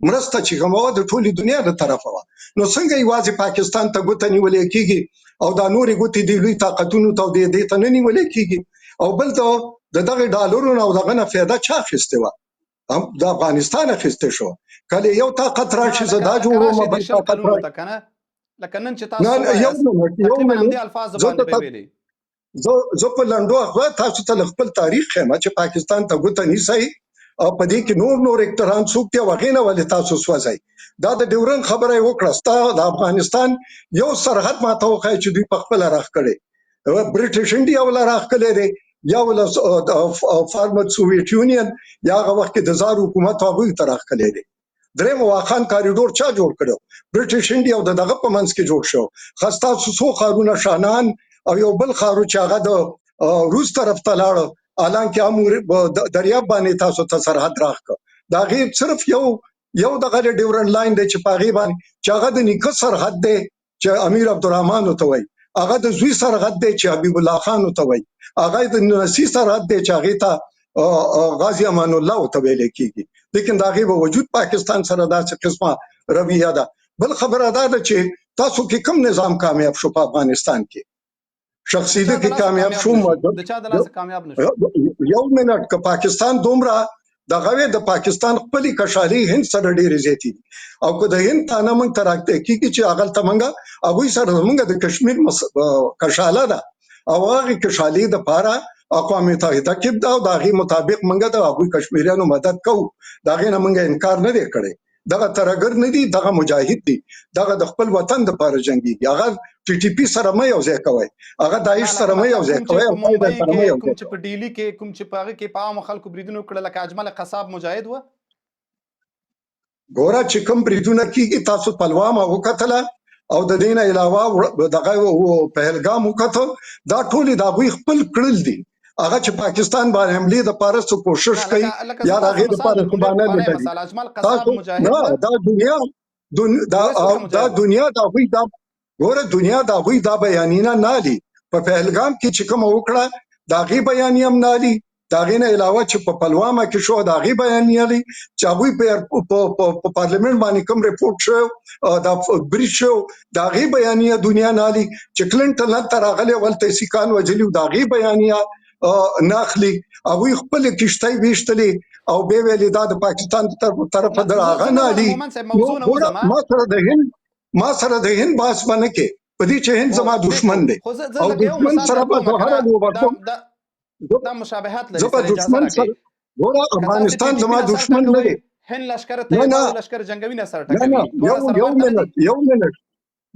مرسته چې کومه د ټولې دنیا د طرفه وه. نو څنګه یوازې پاکستان ته ګوته نیولې کېږي او دا نورې ګوتې د لوی طاقتونو ته دې ته نه نیولې کېږي؟ او بل ته د دغې ډالرو او دغه نه فایده چا اخیستې وه؟ د افغانستان اخیستې شو. کله یو طاقت راشي زه دا جوړوم، بل طاقت راشي. لکه نن چې تاسو تقریبا همدې الفاظ باندې به ویلي. زه په لنډو تاسو ته خپل تاریخ ښیم چې پاکستان ته ګوته نیسئ او په دې کې نور اکتران څوک دي او هغې نه ولې تاسو سوځئ. دا د ډیورن خبره یې وکړه، ستا د افغانستان یو سرحد ماته وښیه چې دوی په خپله راښکلی، برټش انډیا وله راښکلی دی یا وله فارمر سوویت یونین یا هغه وخت کې د زار حکومت هغوی ته راښکلی دی. درېیم واخان کاریډور چا جوړ کړو؟ برټش انډیا او دغه په منځ کې جوړ شو. ښه ستاسو څو ښارونه شانان او یو بل ښار چې هغه د روس طرف ته لاړه، حالانکې دریاب باندې تاسو ته سرحد راښکه. د هغې صرف یو دغه ډیورن لاین دی چې په هغې باندې چې هغه د نیکه سرحد دی چې امیر عبدالرحمن ورته وایي، هغه د زوی سرحد دی چې حبیب الله خان ورته وایي، هغه د نسی سرحد دی چې هغې ته غازی امان الله ورته ویلی کېږي. لیکن د هغې باوجود پاکستان سره داسې قسمه رویه ده. بل خبره دا ده چې تاسو کې کوم نظام کامیاب شو په افغانستان کې؟ شخصیده کې کامیاب شو؟ یو منټ که پاکستان دومره دغه د پاکستان خپلې کشالۍ هند سره ډېرې زیاتې دي او که د هند تانه موږ ته راکته کېږي چې هغلته موږ هغوی سره زموږ د کشمیر کشاله ده او هغې کشالۍ دپاره اقوام متحده کې دا د هغې مطابق موږ د هغوی کشمیریانو مدد کوو، د هغې نه موږ انکار نه دی کړی. دغه ترهګر نه دي، دغه مجاهد دي، دغه د خپل وطن دپاره جنګېږي. هغه ټي ټي پي سره مه یوځای کوئ، هغه داعش سره مه یوځای کوئ، او قاعده سره مه یوځای کوم چې په ډیلی کې کوم چې په هغه کې په عامو خلکو بریدونه وکړل لکه اجمل قصاب مجاهد و. ګوره چې کوم بریدونه کېږي تاسو پلوام وکتله او د دې نه علاوه دغه پهلګام وکتو، دا ټولې د هغوی خپل کړل دي. هغه چې پاکستان باندې حملې دپاره څه کوشش کوي یا د هغې دپاره څه بهانه لټوي، تاسو نه دا دنیا د هغوی دا ګوره دنیا د هغوی دا بیانیه نه لي. په پهلګام کې چې کومه وکړه د هغې بیانیه هم نه لي، د هغې نه علاوه چې په پلوامه کې شو د هغې بیانیه لري، چې هغوی په پارلیمنت باندې کوم رپورټ شو د بریټ شو د هغې بیانیه دنیا نه لي، چې کلینټن هلته راغلی ولته سیکان وجلي د هغې بیانیه نه اخلي. هغوی خپلې کښتۍ ویشتلې او بیا ویلې دا د پاکستان طرفه د هغه نه لي. ما سره د هند بحث به نه کې په دې چې هند زما دشمن دی او دشمن سره به زه هره لوبه کوم. دا مشابهت لري زه به دشمن سره ګوره افغانستان زما دشمن نه دی. هند لشکر ته لشکر جنگوي نه سره ټکوي.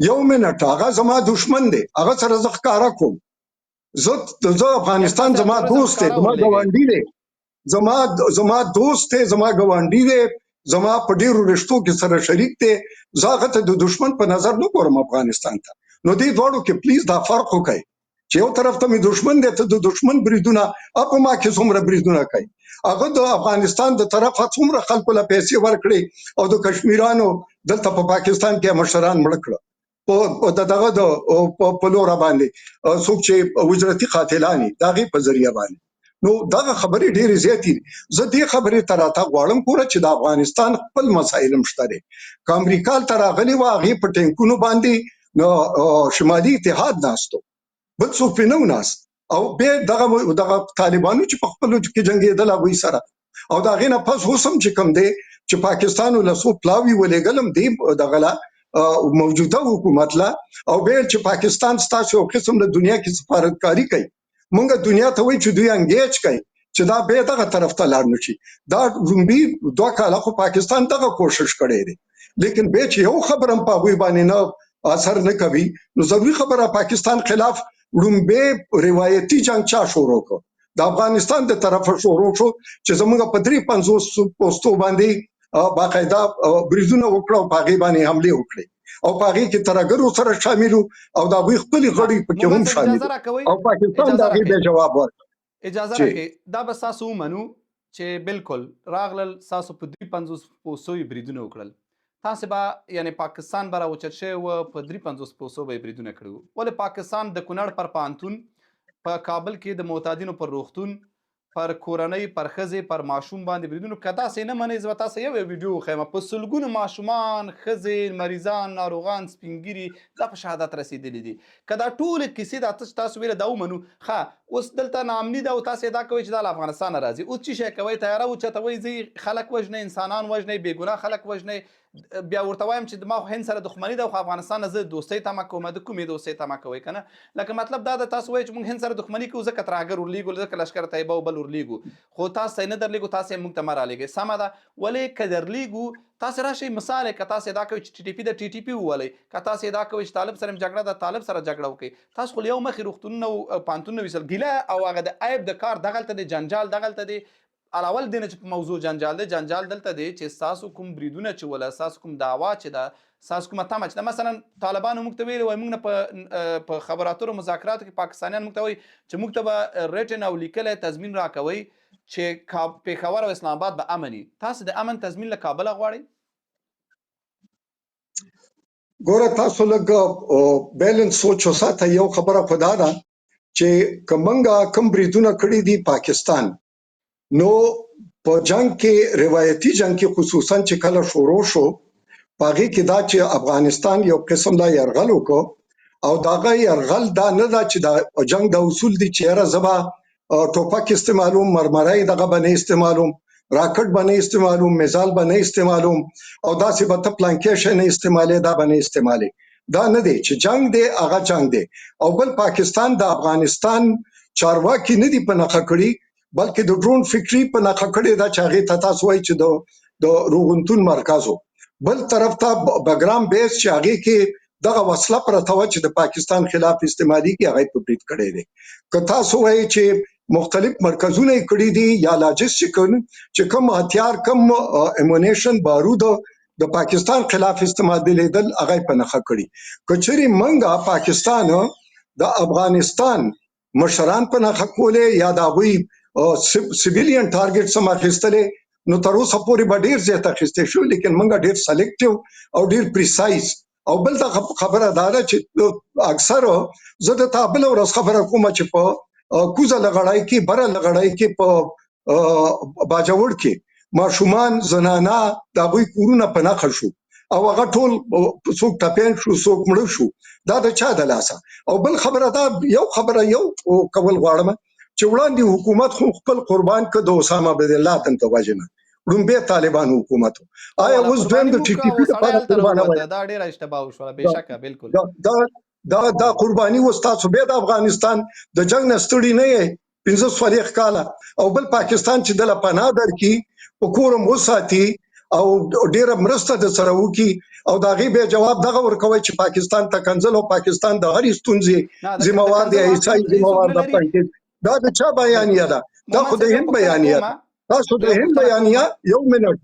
یو منټ هغه زما دشمن دی، هغه سره زه ښکاره کوم. زه افغانستان زما دوست دی، زما ګاونډي دی، زما دوست دی، زما ګاونډي دی، زما په ډیرو رشتو کې سره شریک دی. زه هغه ته د دشمن په نظر نه ګورم افغانستان ته. نو دې دواړو کې پلیز دا فرق وکړئ چې یو طرف ته مې دشمن دی، ته د دشمن بریدونه په ما کې څومره بریدونه کوي. هغه د افغانستان د طرفه څومره خلکو له پیسې ورکړي او د کشمیرانو دلته په پاکستان کې مشران مړه کړه په دغه په لوره باندې څوک چې اجرتي قاتلانی د هغې په ذریعه باندې. نو دغه خبرې ډېرې زیاتې دي. زه دې خبرې ته راته غواړم ګوره چې د افغانستان خپل مسایل هم شته دی. که امریکا هلته راغلې وه هغې په ټینکونو باندې شمالي اتحاد ناستو، بل څوک پرې نه و ناست، او بیا دغه طالبانو چې په خپلو کې جنګېدل هغوی سره، او د هغې نه پس اوس هم چې کوم دی چې پاکستان له څو پلاوي ولېږل هم دې دغه له موجوده حکومت له، او بیا چې پاکستان ستاسو یو قسم د دنیا کې سفارتکاري کوي، مونږ دنیا ته وایي چې دوی انګیج کوي چې دا بیا دغه طرف ته لاړ نشي. دا لومبي 2 کاله خو پاکستان دغه کوشش کړی دی، لیکن بیا چې یو خبره هم په هغوی باندې نه اثر نه کوي، نو ضروري خبره پاکستان خلاف لومبي روایتي جنگ چا شروع کړ؟ د افغانستان د طرفه شروع شو چې زموږ په 350 پوسټو باندې باقاعده بریدونه وکړه او په هغې باندې حملې وکړې او په هغې کې ترهګرو سره شاملو او د هغوی خپلې غړي پکې هم شامل او پاکستان د هغې بیا جواب ورکړ. اجازه راکړئ دا به ستاسو ومنو چې بالکل راغلل ستاسو په 350 پوسټو یې بریدونه وکړل، تاسې به یعنې پاکستان به راوچت شوی و په 350 پوسټو به یې بریدونه کړي وو. ولې پاکستان د کونړ پر پوهنتون په کابل کې د معتادینو پر روغتون پر کورنۍ پر ښځې پر ماشوم باندې بریدونه که تاسې نه منئ زه به تاسې یو ویډیو وښیم په سلګونو ماشومان ښځې مریضان ناروغان سپین ږیري دا په شهادت رسېدلي دي. که دا ټولې کیسې دا تاسو ویله دا ومنو ښه اوس دلته ناامني ده او تاسې دا کوئ چې دا له افغانستانه راځي، اوس څه شی کوئ؟ تیاره اوچتوئ، ځئ خلک وژنئ، انسانان وژنئ، بې ګناه خلک وژنئ، بیا ورته وایم چې ما خو هند سره دښمني ده خو افغانستان نه زه دوستۍ تمه کوم. د کومې دوستۍ تمه کوئ که نه؟ لکه مطلب دا ده تاسو وایئ چې موږ هند سره دښمني کوو ځکه ترهګر ورلیږو ځکه لشکر طیبه او بل ورلیږو، خو تاسو ته یې نه درلیږو، تاسو یې موږ ته مه رالیږئ. سمه ده، ولې که درلیږو تاسې راشئ مثال یې که تاسې دا کوئ چې ټي ټي پي د ټي ټي پي وولئ، که تاسې دا کوئ چې طالب سره جګړه ده طالب سره جګړه وکړئ. تاسو خو له یو مخې روغتونونه او پوهنتونونه ویستل ګیله او هغه د عیب د کار دغلته دی، جنجال دغلته دی. علاوه له دې نه چې په موضوع جنجال دی، جنجال دلته دی چې ستاسو کوم بریدونه چې وله ستاسو کوم دعوا چې ده ستاسو کومه تمه چې ده، مثلا طالبانو موږ ته ویلي وایي موږ نه په خبرو اترو مذاکراتو کې پاکستانیان موږ ته وایي چې موږ ته به ریټن او لیکلی تضمین راکوئ چې پېښور او اسلام آباد به امن وي. تاسو د امن تضمین له کابله غواړئ؟ ګوره تاسو لږ بیلنس سوچ وساته. یو خبره خو دا ده چې که موږ کوم بریدونه کړي دي پاکستان، نو په جنگ کې روایتي جنگ کې خصوصا چې کله شروع شو په هغې کې دا چې افغانستان یو قسم لا یرغل وکړو او دغه یرغل دا نه ده چې د جنگ د اصول دي چې یاره زه به ټوپک استعمالوم، مرمری دغه به نه استعمالوم، راکټ به نه استعمالوم، میزایل به نه استعمالوم او داسې به ته پلانکې شی نه استعمالې، دا به نه استعمالې. دا نه دی چې جنگ دی، هغه جنگ دی. او بل پاکستان د افغانستان چارواکي نه دي په نخښه کړي، بلکې د ډرون فیکټري په نخښه کړي دا چې هغې ته تاسو وایي چې د روغتون مرکز و. بل طرف ته بګرام بیس چې هغې کې دغه وسله پرته وه چې د پاکستان خلاف استعمالېږي، هغه یې په برید کړی دی. که تاسو وایي چې مختلف مرکزونه یې کړي دي یا لاجسټیک چې کوم هتیار کوم امونیشن بارود د پاکستان خلاف استعمالېدل هغه یې په نښه کړي. که چېرې موږ پاکستان د افغانستان مشران په نښه کولې یا د هغوی سیویلین ټارګټس هم اخیستلې، نو تر اوسه پورې به ډېر زیات اخیستی شو، لیکن موږ ډېر سلیکټیو او ډېر پریسایز. او بل دا خبره دا ده چې اکثر زه د تا بله ورځ خبره کومه چې په کوزه لغړی کې بره لغړی کې په باجوړ کې ماشومان زنانه د هغوی کورونه په نښه شو او هغه ټول څوک ټپیان شو څوک مړه شو. دا د چا د لاسه؟ او بل خبره دا یو خبره یو کول غواړم چې وړاندې حکومت خو خپل قربان کړ د اسامه بن لادن ته وجنه لومبه طالبان حکومت. آیا اوس دویم د ټي ټي پی لپاره قربانه وای؟ دا ډیر اشتباه وشو بهشکه بالکل. دا قرباني و تاسو به د افغانستان د جنگ نستړي نه یې 15 کاله، او بل پاکستان چې د پناه درکې په کورم وساتي او ډیره مرسته د سره وکي او دا غي به جواب دغه ورکوي چې پاکستان ته کنځل او پاکستان د هر ستونزې ذمہوار دی، ایسای ذمہوار د پنځه. دا د چا بیانیه ده؟ دا خو د هند بیانیه ده. تاسو د هند بیانیه یو منټ،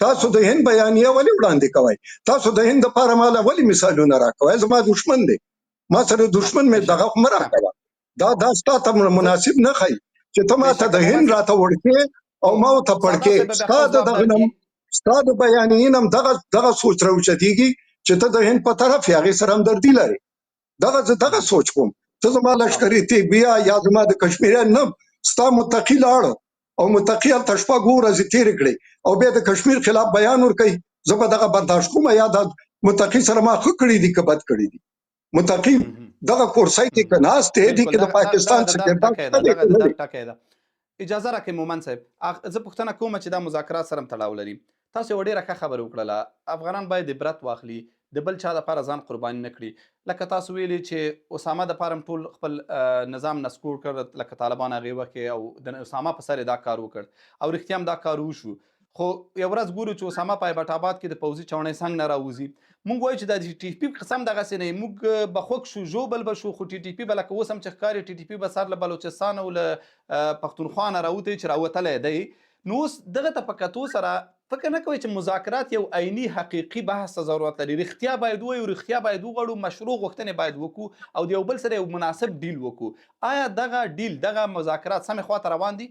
تاسو د هند بیانیه ولې وړاندې کوئ؟ تاسو د هند لپاره مال ولې مثالونه راکوئ؟ زما دشمن دی، ما سره دشمن مې دغه مره کوي. دا ستاسو مناسب نه خي چې ته ما ته د هند راته ورکې او ما ته پړکې. ستاسو بیانیه نم دغه سوچ راوچتيږي چې ته د هند په طرف یې هغه سره همدردي لري. دغه سوچ کوم ته زما لشکري تی بیا یا زما د کشمیریان نم ستا متقی لاړ او متقی ال تشپا ګور از تیر کړي او به د کشمیر خلاف بیان ور کوي. زه به دغه برداشت کوم یا د متقی سره ما خو کړی دي کبد کړی دي. متقی دغه کورسای کې کناسته دي چې د پاکستان څخه اجازه راکې مومن صاحب، زه پوښتنه کوم چې دا مذاکرات سره تړاو لري. تاسو ډیره ښه خبره وکړله، افغانان باید عبرت واخلي، د بل چا لپاره ځان قرباني نه کړي. لکه تاسو ویلي چې اسامه د پاره ټول خپل نظام نسکور کړ، لکه طالبان هغه وکړي او د اسامه په سر دا کار وکړ او رښتیا هم دا کار وشو. خو یو ورځ ګورو چې اسامه په ایبټ آباد کې د پوځي چاونۍ څنګه نه راوځي. مونږ وایو چې د ټي ټي پی قسم دغسې نه موږ به خوږ شو ژوبل به شو، خو ټي ټي پی به لکه اوس هم چې ښکاري ټي ټي پی به سر له بلوچستان او له پښتونخوا نه راوتی چې راوتلی دی. نو اوس دغه ته په کتو سره فکر نه کوئ چې مذاکرات یو عیني حقیقي بحث ته ضرورت لري؟ رښتیا باید ووایو، رښتیا باید وغواړو، مشروع غوښتنې باید وکړو او د یو بل سره یو مناسب ډیل وکړو. آیا دغه ډیل دغه مذاکرات سمې خواته روان دي؟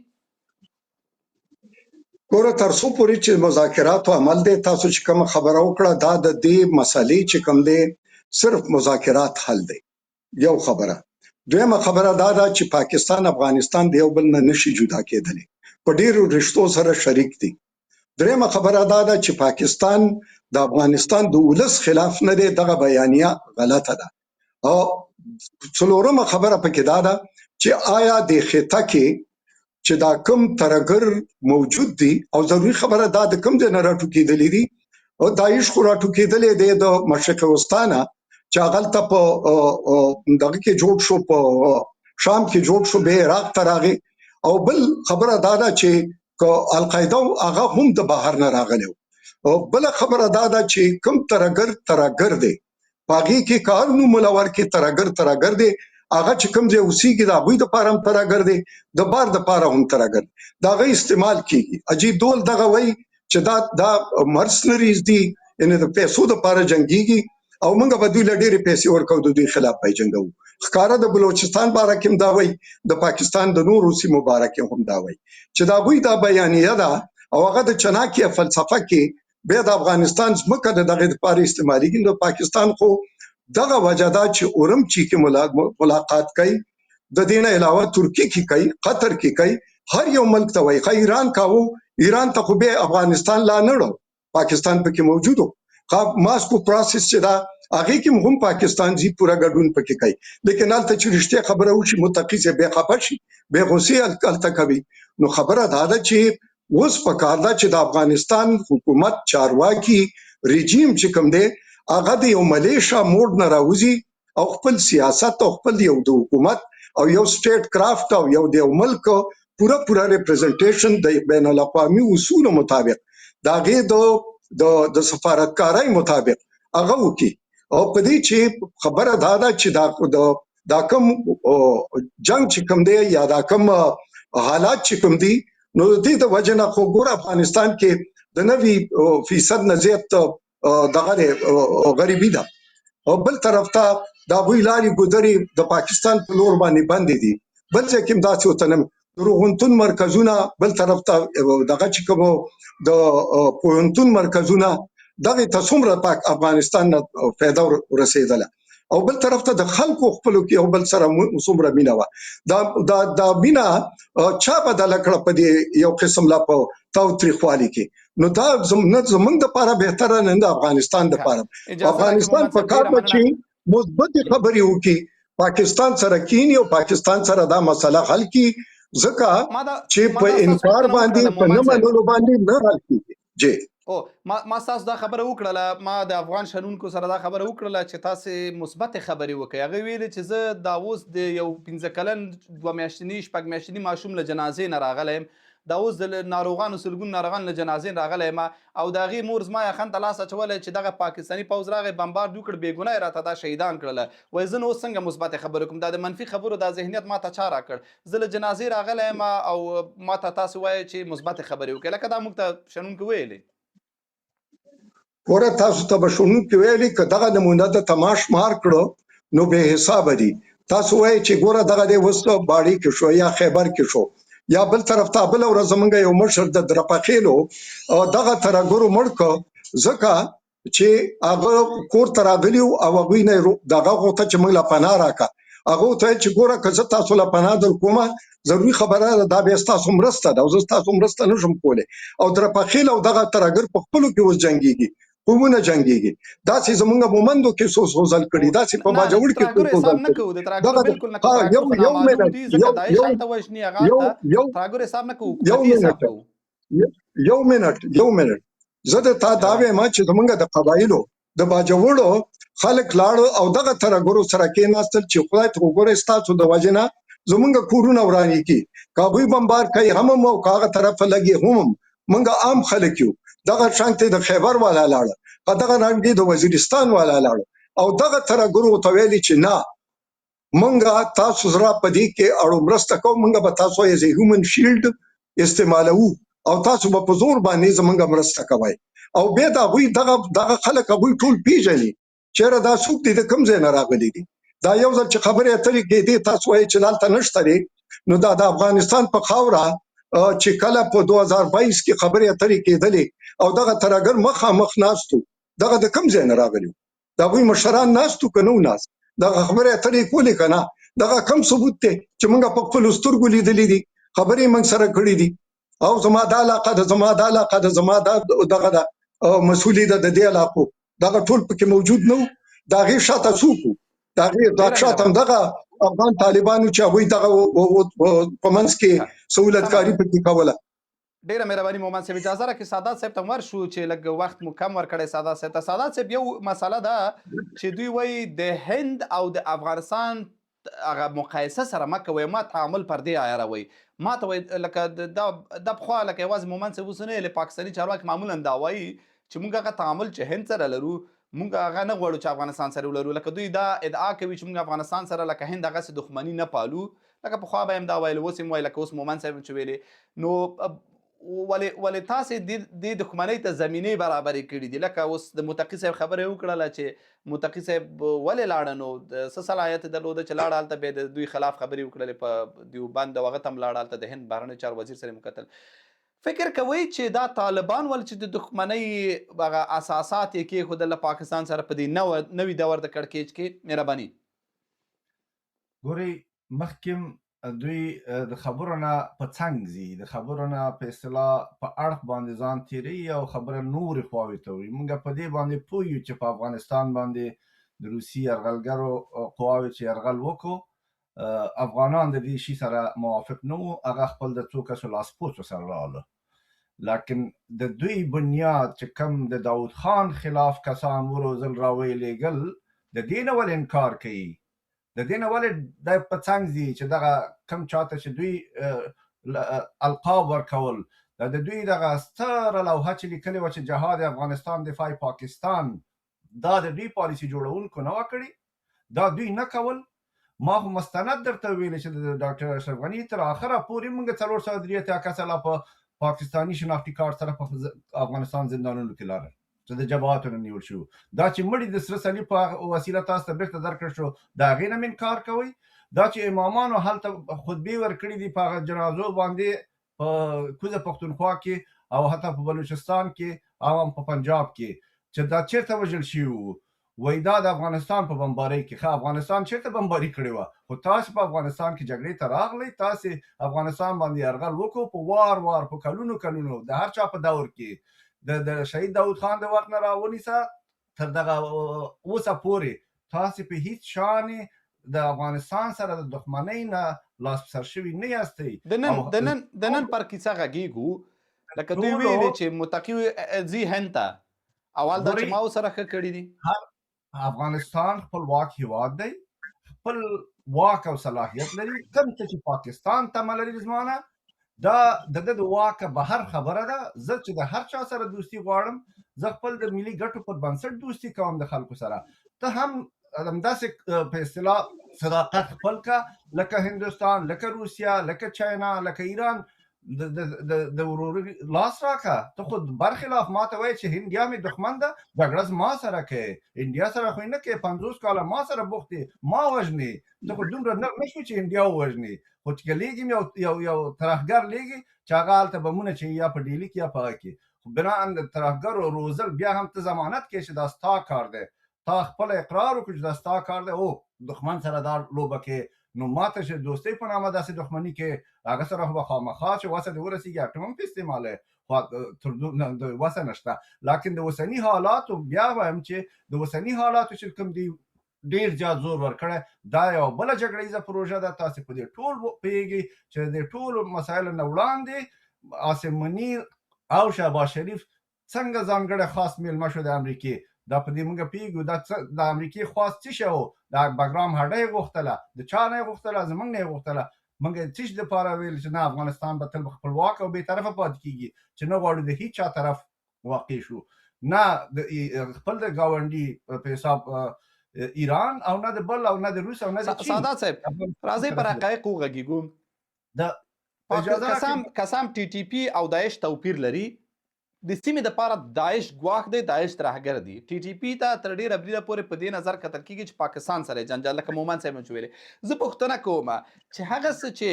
ګوره تر څو پورې چې مذاکرات عمل دی، تاسو چې کوم خبره وکړه دا د دې مسلې چې کوم دی صرف مذاکرات حل دی. یو خبره. دویمه خبره دا ده چې پاکستان افغانستان د یو بل نه نشي جدا کېدلی، په ډیرو رشتو سره شریک دي. دریمه خبره دا ده چې پاکستان د افغانستان د ولس خلاف نه دی، دغه بیانیه غلطه ده. او څلورمه خبره پکې دا ده چې آیا د خطه کې چې دا کم ترګر موجود دي او ضروری خبره دا د کم ځای نه راټوکېدلې دي او داعش خو راټوکېدلې دی د مشرق وسطا چې هغلته په دغه کې جوړ شو، په شام کې جوړ شو، به عراق ته راغی. او بل خبره دا ده چې القاعده هغه هم د بهر نه راغلی. او بل خبره دا ده چې کم ترګر دی باغی کې کار نو ملور کې ترګر دی، هغه چې کوم ځای اوسېږي د هغوی دپاره هم ترګر دی، د بار دپاره هم ترګر دی، د هغه استعمال کېږي. عجیب ډول دغه وایي چې دا مرسنریز دي، یعنې د پیسو دپاره جنګېږي او موږ به دوی له ډېرې پیسې ورکوو د دوی خلاف به یې جنګوو. ښکاره د بلوچستان باره کې هم دا وایي، د پاکستان د نورو سیمو باره کې هم دا وایي چې د هغوی دا بیانیه ده او هغه د چناکې فلسفه کې بیا د افغانستان ځمکه د دغې دپاره استعمالېږي. د پاکستان خو دغه وجه ده چې اورمچي کې ملاقات کوي، د دې نه علاوه ترکی کې کوي، قطر کې کوي، هر یو ملک ته وایي. ایران کاوه، ایران ته خو بیا افغانستان لا نه ړو، پاکستان پکې موجود و. ماسکو پروسس چې دا هغه کې هم پاکستان زی پورا ګډون پکې کوي، لیکن هلته چې رښتیا خبره وشي متقی سے بے خفه شي، بے غصې هلته کوي. نو خبره دا ده چې اوس پکار ده چې د افغانستان حکومت چارواکي رژیم چې کوم دی هغه د یو ملیشا موډ نه راوځي او خپل سیاست او خپل یو د حکومت او یو سټیټ کرافټ او یو د ملک پورا ریپرزنټیشن د بین الاقوامي اصول مطابق دا غي د سفارتکارۍ مطابق هغه وکي او په دې چې خبره دا ده چې دا کوم جنگ چې کوم دی یا دا کوم حالات چې کوم دي نو د دې د وجنه خو ګور افغانستان کې د 90% نه زیات دغه غریبي ده او بل طرف ته دا وی لاري ګذري د پاکستان په لور باندې باندې دي بل ځکه هم داسې وتنم روغونتون مرکزونه بل طرف ته دغه چې کوم د پوهنتون مرکزونه دغه تصمره پاک افغانستان نه پیدا ورسېدله او بل طرف ته د خلکو خپل کې او بل سره څومره مینا و دا مینا چا بدل کړ په دې یو قسم لا په تاوتریخوالي کې نو دا زمونږ د لپاره بهتره نه د افغانستان د لپاره افغانستان په کار چې مثبت خبري وکي پاکستان سره کینی او پاکستان سره دا مسله حل کی ځکه چې په انکار باندې په نه منلو باندې نه حل کیږي جی او ما تاسو دا خبره وکړه ما د افغان شنونکو سره دا خبره وکړه چې تاسو مثبت خبري وکړي هغه ویل چې زه دا اوس د یو 15 کلن 2 میاشتنی شپږ میاشتنی ماشوم له جنازې نه راغلم دا اوس د ناروغانو سلګون ناروغان له جنازې راغلم او دا غي مور زما خان تلاس چول چې دغه پاکستانی پوز راغی بمبار وکړ بیګونای راته دا شهیدان کړل وای زه نو څنګه مثبت خبره کوم دا د منفي خبرو د ذهنیت ما ته چا را کړ زه له جنازې راغلم او ما ته تاسو وای چې مثبت خبري وکړه لکه دا موږ ته شنونکو ویلي ګوره تاسو ته بشونو کې ویلي ک دغه نمونه د تماش مار کړو نو به حساب دي تاسو وایي چې ګوره دغه د وسو باډي کې شو یا خیبر کې شو یا بل طرف ته بل ور زمونږ یو مشر د درپخېلو او دغه تر ګورو مړک زکه چې هغه کور تراغلی او هغه نه دغه غوته چې موږ لا پناه راکا هغه ته چې ګوره که تاسو لا پناه در کومه ضروری خبره دا به تاسو مرسته دا اوس تاسو مرسته نشم کوله او درپخېل او دغه ترګر په خپل کې وس جنگيږي قومونه جنگيږي دا چې زمونږ مومندو کې سوس غوزل کړي دا چې په باجوړ کې سوس غوزل کړي دا بالکل نه یو منټ زه د تا داوی ما چې زمونږ د قبایلو د باجوړو خلک لاړ او دغه ترګرو سره کې ناستل چې خدای ته وګوره ستاسو د وجنه زمونږ کورونه ورانی کی کابوی بمبار کوي هم او کاغه طرف لګي هم منګه عام خلک یو دغه شانته د خیبر والا لاړ په دغه رنګي د وزیرستان والا لاړ او دغه ترګرو ته ویلي چې نه منګه تاسو زرا پدې کې اړو مرسته کوم منګه به تاسو یې هیومن شیلډ استعمالو او تاسو په زور باندې زمونږ مرسته کوي او به دا وی دغه خلک وی ټول پیژني چیرې دا څوک دي د کم ځای نه راغلي دي دا یو ځل چې خبره اترې کې دي تاسو یې چلالته نشته نو دا د افغانستان په خاوره چې کله په 2022 کې خبره اترې کېدلې او دغه ترګر مخ ناستو دغه د کم ځای نه راغلی دا وی مشران ناستو کنو ناس دغه خبره اترې کولې کنه دغه کم ثبوت ته چې موږ په خپل سترګو لیدلې دي خبرې موږ سره کړې دي او زما د علاقه د زما دغه مسؤلیت د دې علاقو دغه ټول پکې موجود نو دا غي شاته سوکو دا غي دا شاته دغه افغان طالبانو چې وای دغه پمنس کې سہولتکاری پکې کوله ډیره مهرباني مومن صاحب اجازه راکړئ سادات صاحب ته ورشو چې لږ وخت مو کم ورکړی سادات صاحب ته سادات صاحب یو مسله ده چې دوی وایي د هند او د افغانستان هغه مقایسه سره مه کوئ ما تعامل پر دې عیاروئ ما ته وایي لکه دا پخوا لکه یوازې مومن صاحب اوس نه ویلې پاکستاني چارواکي معمولا دا وایي چې موږ هغه تعامل چې هند سره لرو موږ هغه نه غواړو چې افغانستان سره ولرو لکه دوی دا ادعا کوي چې موږ افغانستان سره لکه هند هغسې دښمني نه پالو لکه پخوا به هم دا ویل اوس هم وایي لکه اوس مومن صاحب چې ویلې نو ولې تاسې دې دښمنۍ ته زمینې برابرې کړي دي لکه اوس د متقي صاحب خبره یې وکړله چې متقي صاحب ولې لاړه نو څه صلاحیت یې درلوده چې لاړه هلته بیا د دوی خلاف خبرې وکړلې په دیوبند او هغه ته هم لاړه هلته د هند بهرنی چارو وزیر سره یې وکتل فکر کوئ چې دا طالبان ول چې د دښمنۍ هغه اساسات یې کېښودل له پاکستان سره په دې نوي دور د کړکېچ کې مهرباني ګورئ مخکې دوی د خبرو نه په څنګ ځي د خبرو نه په اصطلاح په اړخ باندې ځان تیروي او خبره نورې خواوې ته وړي موږ په دې باندې پوه یو چې په افغانستان باندې د روسي یرغلګرو قواوې چې یرغل وکړو افغانان د دې شي سره موافق نه وو هغه خپل د څو کسو لاسپوڅو سره راغله لکن د دوی بنیاد چې کم د داود خان خلاف کسان وروزل راویلېږل د دې نه ول انکار کوي د دې نه ولې د په څنګ دي چې دغه کم چاته چې دوی القاب ورکول د دوی دغه ستره لوحه چې لیکلې وه چې جهاد افغانستان دفاع پاکستان دا د دوی پالیسي جوړونکو نه وه کړې، دا دوی نه کول. ما خو مستند درته ویلې چې د ډاکټر اشرف غني تر اخره پورې موږ 483 کسه لا په پاکستاني شناختي کارت سره په افغانستان زندانونو کې لرل چې د جبهاتو نه نیول شو. دا چې مړي د سره صلیب په وسیله تاسو ته بیرته درکړل شو د هغې نه انکار کوئ. دا چې امامانو هلته خطبې ورکړي دي په هغه جنازو باندې په کوزه پښتونخوا کې او حتی په بلوچستان کې او هم په پنجاب کې چې دا چیرته وژل شوي وو، وای دا د افغانستان په بمبارۍ کې. ښه افغانستان چیرته بمباري کړې وه، خو تاسو په افغانستان کې جګړې ته راغلی، تاسو افغانستان باندې یرغل وکړو په وار وار په کلونو د هر چا په دور کې د شهید داود خان د وخت نه راونیسه تر دغه اوسه پورې تاسو په هیڅ شان د افغانستان سره د دښمنۍ نه لاس په سر شوي نه یاستئ. د نن پر کیسه غږیږو لکه دوی ویلې چې متقي ځي هند ته، اول دا چې ما سره ښه کړي دي. افغانستان خپلواک هیواد دی، خپل واک او صلاحیت لري. کوم چې پاکستان تمه لري زمانه دا د واک بهر خبره ده. زه چې د هر چا سره دوستي غواړم، زه خپل د ملي ګټو پر بنسټ دوستي کوم د خلکو سره. ته هم همداسې په اصطلاح صداقت خپل کا، لکه هندوستان، لکه روسیا، لکه چاینا، لکه ایران د وروري لاس راکه. ته خو برخلاف ما ته وایې چې هندیا مې دښمن ده، جګړه ما سره کوې، انډیا سره خو نه کوې، 50 کاله ما سره بوخت یې، ما وژنې. ته خو دومره نه شو چې انډیا ووژنې، خو چې لیږي یو ترهګر لیږي چې هغه هلته بمونه چې یا په ډیلي کې یا په هغه کې. خو بناء د ترهګرو روزل بیا هم ته ضمانت کوې چې دا ستا کار دی، تا خپل اقرار وکړو چې دا ستا کار دی، او دښمن سره دا لوبه کې. نو ماته چې دوستۍ په نامه داسې دښمني کې هغه سره خو خامخا چې وسه دې ورسېږي اټوم هم په استعمال خو د وسه نشته. لکن د اوسني حالاتو بیا وایم چې د اوسني حالاتو چې کوم دی ډیر زیات زور ورکړی، دا یو بله جګړیزه پروژه ده. تاسې په دې ټول پوهېږئ چې د ټولو مسایلو نه وړاندې عاصم منیر او شهباز شریف څنګه ځانګړی خاص میلمه شو د امریکې. دا په دې موږ پوهېږو د امریکې خواست څه شی و، د بګرام هډه یې غوښتله، د چا نه یې غوښتله، زموږ نه یې غوښتله. موږ یې څه شي دپاره ویل چې نه افغانستان به تل خپلواک او بې طرفه پاتې کېږي، چې نه غواړو د هېچ چا طرف واقع شو، نه د خپل د ګاونډي په حساب ایران او نه د بل او نه د روس او نه د چین. سادات صاحب راځئ پر حقایقو غږیږو. قسم ټي ټي پي او داعش توپیر لري. د سیمې دپاره داعش ګواښ دی، داعش ترهګر دی. ټي ټي پي ته تر ډېره بریده پورې په دې نظر کتل کېږي چې پاکستان سره یې جنجال، لکه مومن صاحب چې ویلې. زه پوښتنه کوم چې هغه څه چې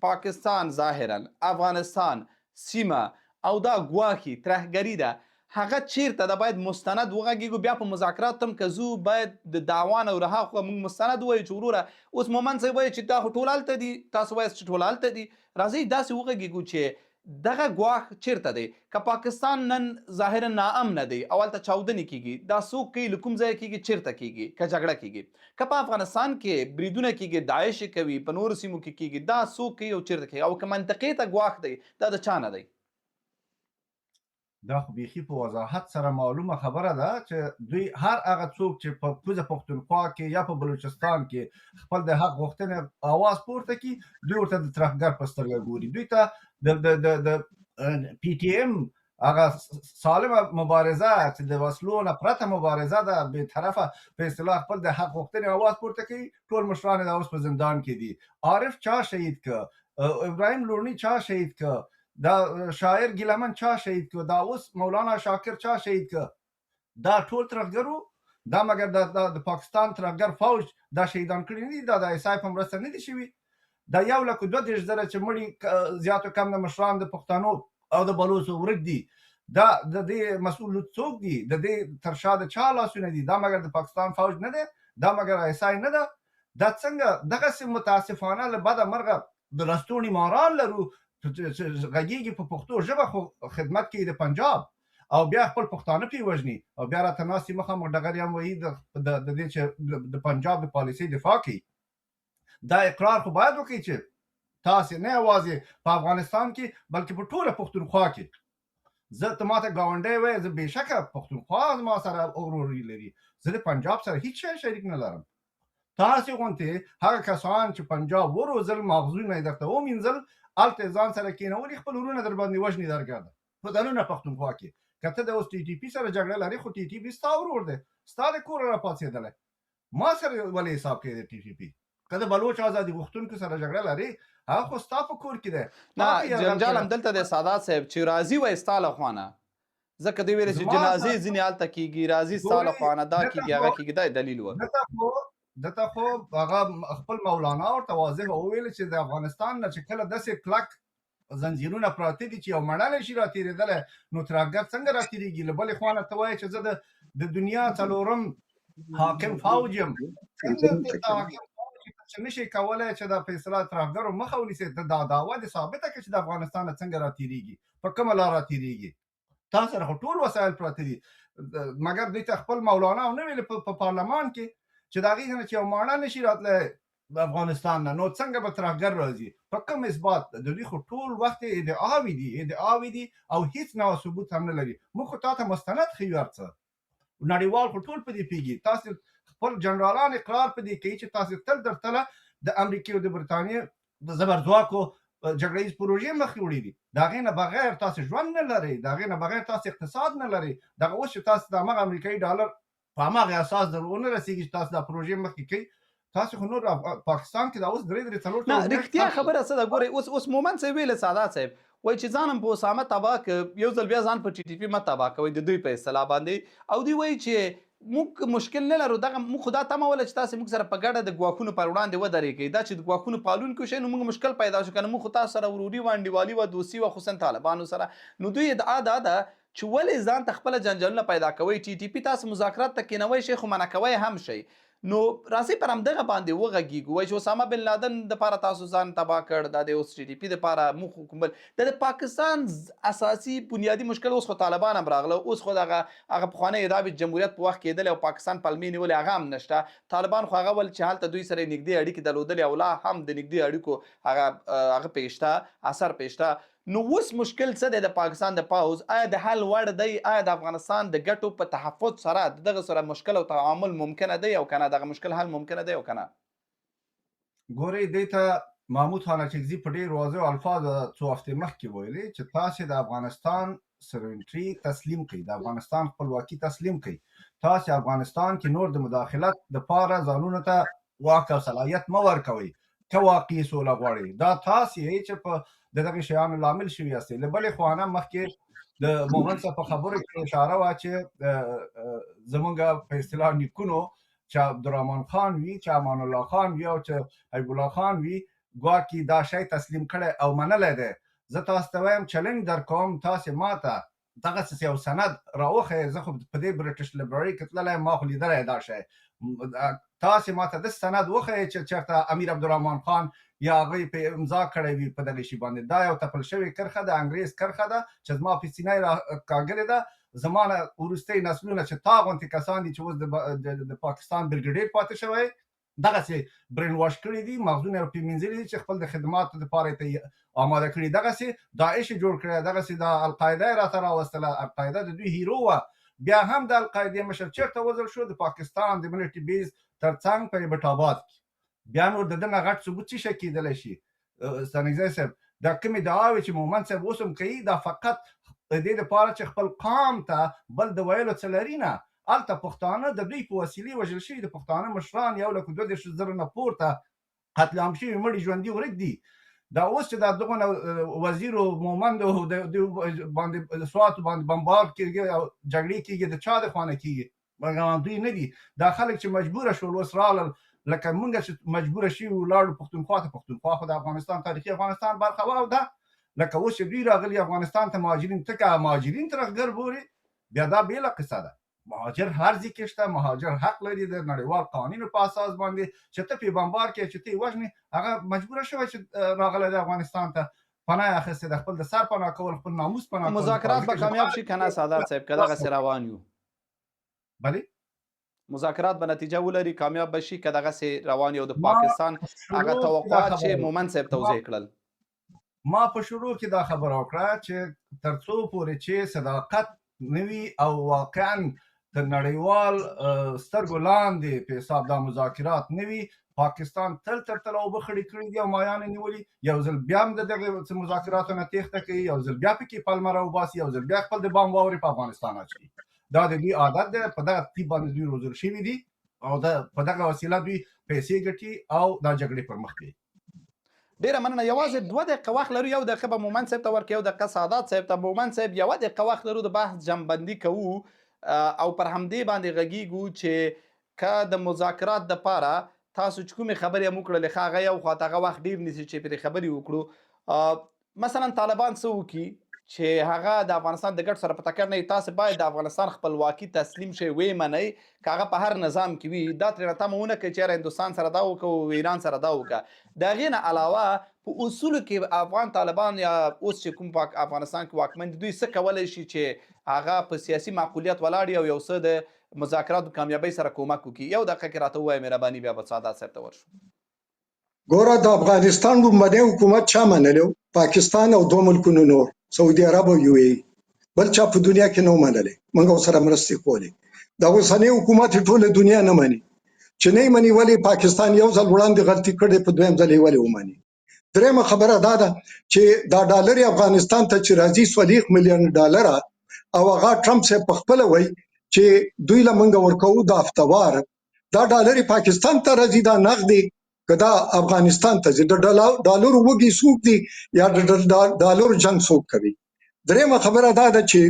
پاکستان ظاهرا افغانستان سیمه او دا ګواښي ترهګري ده، هغه چیرته ده؟ باید مستند وغږیږو. بیا په مذاکرات هم که زو باید د دعوان او رها خو موږ مستند ووایو چې وروره اوس مومن صاحب وایي چې دا خو ټول هلته دي، تاسو وایاست چې ټول هلته دي. راځئ داسې وغږیږو چې دغه ګواښ چیرته دی؟ که پاکستان نن ظاهرا ناامنه دی او هلته چاودنې کېږي، دا څوک کوي، له کوم ځایه کېږي، چیرته کېږي؟ که جګړه کېږي، که په افغانستان کې بریدونه کېږي، داعش کوي، په نورو سیمو کې کېږي، دا څوک کوي او چیرته کېږي؟ او که منطقې ته ګواښ دی، دا د چا نه دی؟ دا خو بیخي په وضاحت سره معلومه خبره ده چې دوی هر هغه څوک چې په کوزه پښتونخوا کې یا په بلوچستان کې خپل د حق غوښتنې اواز پورته کړي، دوی ورته د ترهګر په سترګه ګوري. دوی ته د پی ټي ایم هغه سالمه مبارزه چې د وسلو نه پرته مبارزه ده، بې طرفه په اصطلاح خپل د حق غوښتنې اواز پورته کوي، ټول مشران یې اوس په زندان کې دي. عارف چا شهید که؟ ابراهیم لورني چا شهید که؟ دا شاعر ګیلمن چا شهید که؟ دا اوس مولانا شاکر چا شهید که؟ دا ټول ترهګرو. دا مګر د پاکستان ترهګر فوج دا شهیدان کړي نه دي، دا د ایسای په مرسته نه دي شوي. دا 1,32,000 چې مړي زیاتو کم د مشران د پښتنو او د بلوڅو ورک دي. دا د دې مسؤل څوک دي؟ د دې تر شا د چا لاسونه دي؟ دا مګر د پاکستان فوج نه دی؟ دا مګر ایسای نه ده؟ دا څنګه دغسې متاسفانه له بده مرغه د لستوڼي ماران لرو غږیږي په پښتو ژبه، خو خدمت کوي د پنجاب او بیا خپل پښتانه پرې وژني او بیا راته ناستې مخامخ ډغرې هم وایي د دې چې د پنجاب د پالیسۍ دفاع کوي. دا اقرار خو باید وکړي چې تاسې نه یوازې په افغانستان کې بلکې په ټوله پښتونخوا کې زه ته ماته ګاونډی وایې، زه بېشکه پښتونخوا زما سره وروري لري، زه د پنجاب سره هیڅ شی شریک نه لرم. تاسې غونتې هغه کسان چې پنجاب وروزل مغزونه یې درته ومینځل هلته ځان سره کېنولي خپل ورونه در باندې وژني درګرده په دننه پښتونخوا کې که ته د اوس ټي ټي پي سره جګړه لرې خو ټي ټي پي ستا ورور دی ستا د کوره راپاڅېدلی ما سره ولې حساب کوي د ټي ټي پي که د بلوچ ازادي غوښتونکو سره جګړه لرې هغه خو ستا په کور کې دی نه جنجال همدلته د سادات صاحب چې راضي وای ستا له خوا ځکه دوی ویل چې جنازې ځینې هلته کېږي راځي ستا له خوا دا کېږي هغه کېږي دا دلیل و دته خو هغه خپل مولانا ورته واضح وویل چې د افغانستان نه چې کله داسې کلک زنجیرونه پراته دي چې یو مړی شي راتېرېدلی نو ترهګر څنګه راتېرېږي له بلې خوا نه ته وایې چې زه د دنیا څلورم حاکم فوج یم چې نشي کولی چې دا فیصله ترهګرو مخه ونیسي دا دعوه دې ثابته کړه چې د افغانستان نه څنګه راتېرېږي په کومه لار راتېرېږي تا سره خو ټول وسایل پراته دي مګر دوی ته خپل مولانا ونه ویل په پارلمان کې چې د هغې نه چې یو ماڼه نشي راتلی د افغانستان نه نو څنګه به ترهګر راځي په کوم اثبات د دوی خو ټول وخت ادعاوې دي او هیڅ نوی ثبوت هم نه لري موږ خو تا ته مستند ښیو هر څه نړیوال خو ټول په دې پوهېږي تاسې خپل جنرالان اقرار په دې کوي چې تاسې تل در تله د امریکې او د برټانیې د زبرځواکو جګړه ییز پروژې مخکې وړي دي د هغې نه بغیر تاسې ژوند نه لرئ د هغې نه بغیر تاسې اقتصاد نه لرئ دغه اوس چې تاسې د همغه امریکایي ډالر په همغه اساس در ونه رسېږي چې تاسو دا پروژې مخکې کوئ تاسو خو نور پاکستان کې دا اوس درې څلور نه رښتیا خبره څه ده ګورئ اوس مومن صاحب ویل سادات صاحب وایي چې ځان هم په اسامه تباه که یو ځل بیا ځان په ټي ټي پي مه تباه کوئ د دوی په اصطلاح باندې او دوی وایي چې موږ مشکل نه لرو دغه موږ خو دا تمه وله چې تاسې موږ سره په ګډه د ګواښونو پر وړاندې ودرېږئ دا چې د ګواښونو پالونکي شئ نو موږ مشکل پیدا شو که نه موږ خو تاسو سره وروري وه انډیوالي وه دوستي وه خصوصا طالبانو سره نو دوی ادعا دا ده چې ولې ځان ته خپله جنجالونه پیدا کوئ ټي ټي پي تاسو مذاکرات ته کېنوئ شئ خو منع کوئ هم شئ نو راځئ پر همدغه باندې وغږیږو وایي چې اسامه بن لادن دپاره تاسو ځان تباه کړ دا د اوس ټي ټي پي دپاره موږ حکومت د پاکستان اساسي بنیادي مشکل اوس خو طالبان هم راغله اوس خو دغه هغه پخوانی ادعا جمهوریت په وخت کېدلی او پاکستان پلمې نیولې هغه هم نشته طالبان خو هغه ول چې هلته دوی سره نږدې اړیکې درلودلې او لا هم د نږدې اړیکو هغه پیشته اثر پیشته نو اوس مشکل څه دی د پاکستان د پاوز آیا د حل وړ دی آیا د افغانستان د ګټو په تحفظ سره دغه سره مشکل او تعامل ممکنه دی او کنه دغه مشکل حل ممکنه دی او کنه ګورئ دې ته محمود خان اچکزي په ډېر واضح الفاظ څو هفتې مخکې ویلي چې تاسې د افغانستان سروینټري تسلیم کړئ د افغانستان خپلواکي تسلیم کړئ تاسې افغانستان کې نور د مداخلت دپاره ځانونو ته واک او صلاحیت مه ورکوئ که واقعي سوله غواړئ دا تاسې چې په د دغه شیانو لامل شوي یاستئ له بلې خوا نه مخکې د مومن صاحب په خبرو کې اشاره وه چې زمونږ په اصطلاح نیکونو چې عبدالرحمن خان وي چې امان الله خان وي او چې حبیب الله خان وي ګواکې دا شی تسلیم کړی او منلی دی زه تاسو ته وایم چلنج در کوم تاسې ماته دغسې یو سند راوښیئ زه خو په دې برټش لایبرري کې تللی ما خو لیدلی دا شی تاسې ماته داسې سند وښیئ چې چېرته امیر عبدالرحمن خان یا هغوی په امضا کړی وي په دغه شي باندې دا یو تپل شوې کرښه ده انګریز کرښه ده چې زما په سینه یې راکاږلې ده زما نه وروستۍ نسلونه چې تا غوندې کسان دي چې اوس د پاکستان برګډیر پاتې شوی دغسې برین واش کړي دي مغزونه یې پرې مینځلي دي چې خپل د خدماتو دپاره ته آماده کړي دغسې داعش یې جوړ کړی دغسې د القاعده یې راته راوستله القاعده د دوی هیرو وه بیا هم د القاعدې مشر چېرته وژل شو د پاکستان د ملټري بیز ترڅنګ په ایبټ آباد کې بیا نور د ده نه غټ ثبوت څه شی کېدلی شي ستانکزی صاحب دا کومې دعاوې چې مومن صاحب اوس هم کوي دا فقط د دې دپاره چې خپل قام ته بل د ویلو څه لري نه هلته پښتانه د دوی په وسیلې وژل شوي د پښتانه مشران 1,230,000 نه پورته قتل عام شوي مړي ژوندي ورک دي دا اوس چې دا دغه وزیر او مومند باندې سوات باندې بمبار کېږي او جګړې کېږي د چا د خوا نه کېږي مګر دوی نه دي دا خلک چې مجبوره شول اوس راغلل لکه مونږ چې مجبوره شوي ولاړو پښتونخوا ته پښتونخوا خو د افغانستان تاریخي افغانستان برخه وه او ده لکه اوس چې دوی راغلي افغانستان ته مهاجرین ته که مهاجرین ترهګر بولي بیا دا بېله قصه ده مهاجر هر ځای کې شته مهاجر حق لري د نړیوال قوانینو په اساس باندې چې ته پرې بمبار کړې چې ته یې وژنې هغه مجبوره شوی چې راغلی دی افغانستان ته پناه یې اخیستې ده خپل د سر پناه کول خپل ناموس پناه کول مذاکرات به کامیاب شي که نه سادات صاحب که دغسې روان یو بلې مذاکرات به نتیجه ولري کامیاب به شي که دغسې روان یو د پاکستان هغه توقعات چې مومن صاحب توضیح کړل ما په شروع کې دا خبره وکړه چې تر څو پورې چې صداقت نه وي او واقعا د نړیوال سترګو لاندې په حساب دا مذاکرات نه وي، پاکستان تل تر تله اوبه خړې کړي دي او مایان یې نیولي. یو ځل بیا هم د دغه مذاکراتو نه تېښته کوي، یو ځل بیا پکې پلمه راوباسي، یو ځل بیا خپل د بام واورې په افغانستان اچوي. دا د دوی عادت دی، په دغه ترتیب باندې دوی روزل شوي دي او په دغه وسیله دوی پیسې ګټي او دا جګړې پر مخ کوي. ډیره مننه. یوازې 2 دقیقې وخت لرو، یو دقیقه به مومند صاحب ته ورکړو، یو دقیقه سعادت صاحب ته. مومند صاحب یوه دقیقه وخت لرو، د بحث جمعبندي کوو او پر همدې باندې غږیږو چې که د مذاکرات دپاره تاسو چې کومې خبرې هم وکړلې ښه هغه یو خواته هغه وخت ډېر نیسي چې پرې خبرې وکړو. مثلا طالبان څه وکړي چې هغه د افغانستان د ګټو سره په ټکر نه وي؟ تاسې باید د افغانستان خپلواکي تسلیم شئ ویې منئ که هغه په هر نظام کې وي. دا ترېنه تمه ونه کوئ چې یاره هندوستان سره دا وکړو، ایران سره دا وکړه. د هغې نه علاوه په اصولو کې افغان طالبان یا اوس چې کوم په افغانستان کې واکمن دي، دوی څه کولی شي چې هغه په سیاسي معقولیت ولاړ او یو څه د مذاکراتو کامیابۍ سره کومک وکړي؟ یو دقیقه کې راته ووایه مهرباني، بیا به سعادت صاحب ته ورشو. ګوره د افغانستان لومړنی حکومت چا منلی؟ پاکستان او 2 ملکونو نور، سعودي عرب او یو ای، بل چا په دنیا کې نه منلی. موږ ورسره مرستې کولې. د اوسنی حکومت ټوله دنیا نه مني. چې نه مني ولې پاکستان یو ځل وړاندې غلطي کړې، په دویم ځل یې ولې ومني؟ درېمه خبره دا ده چې دا ډالر افغانستان ته چې راځي 40 میلیون ډالر او هغه ټرمپ صاحب په خپل وایي چې دوی له موږ ورکوو د هفتوار. دا ډالر پاکستان ته راځي، دا نغدي که دا افغانستان ته ځي. د ډالر وږي څوک دي یا د ډالر جنګ څوک کوي؟ درېمه خبره دا ده چې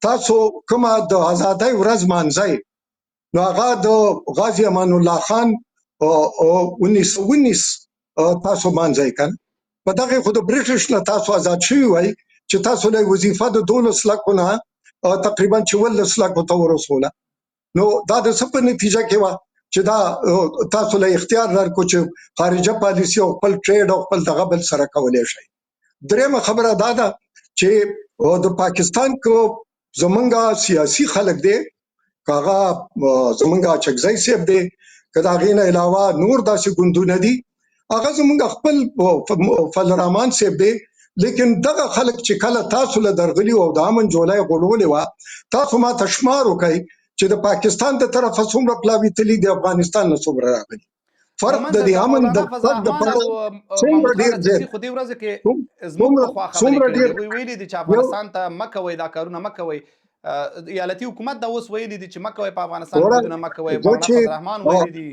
تاسو کومه د ازادۍ ورځ مانځئ، نو هغه د غازي امان الله خان 1919 تاسو مانځئ کنه. په دغه خو د برټش نه تاسو آزاد شوي وای چې تاسو له وظیفه د 12 لکو نه تقریبا 44 لکو ته ورسوله. نو دا د څه په نتیجه کې وه چې دا تاسو له اختیار درکو چې خارجه پالیسي او خپل ټریډ او خپل دغه بل سره کولی شئ. درېمه خبره دا ده چې د پاکستان کو زمونږ سیاسي خلک دی، کاغه زمونږ چکزی صاحب دی، که دا غینه علاوه نور داسې ګوندونه دي، هغه زمونږ خپل فلرامان صاحب دی. لیکن دغه خلک چې کله تاسو له درغلي او د امن جولای غړولې وه، تاسو ما تشمار وکئ چې د پاکستان د طرفه څومره پلاوي تلي، د افغانستان نه څومره راغلي. فرق د دې امن د فرق د پاره څومره ډیر دی. خو دې ورځ کې زموږ په خوا خبرې کوي، ویلي دي چې افغانستان ته مه کوئ دا کارونه، مه کوئ. ایالتي حکومت دا اوس ویلي دي چې مه کوئ په افغانستان کې کارونه مه کوئ. مولانا فضل الرحمن ویلي دي.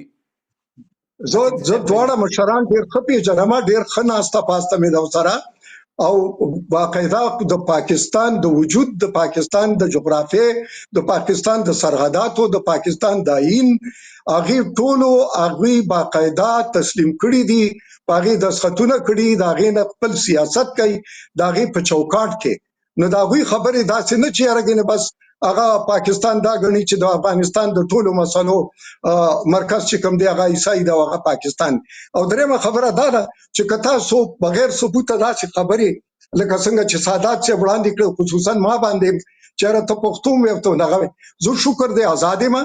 زه دواړه مشران ډیر ښه پیژنم، ډیر ښه ناسته پاسته مې ده سره، او باقاعده د پاکستان د وجود، د پاکستان د جغرافیې، د پاکستان د سرحداتو، د پاکستان د آئین، هغه ټولو هغه باقاعده تسلیم کړي دي، هغه د سختونه کړي، دا غي خپل سیاست کوي، دا غي په چوکاټ کې. نو دا غوي خبره داسې نه چې راګنه بس هغه پاکستان دا غني چې د افغانستان د ټولو مسلو مرکز چې کوم دی هغه عیسائی دا هغه پاکستان. او درېمه خبره دا ده چې کتا سو بغیر ثبوت داسې خبرې لکه څنګه چې سادات چې وړاندې کړ، خصوصا ما باندې چې ته پښتون مې ته دغه زو شکر دی آزاد ما،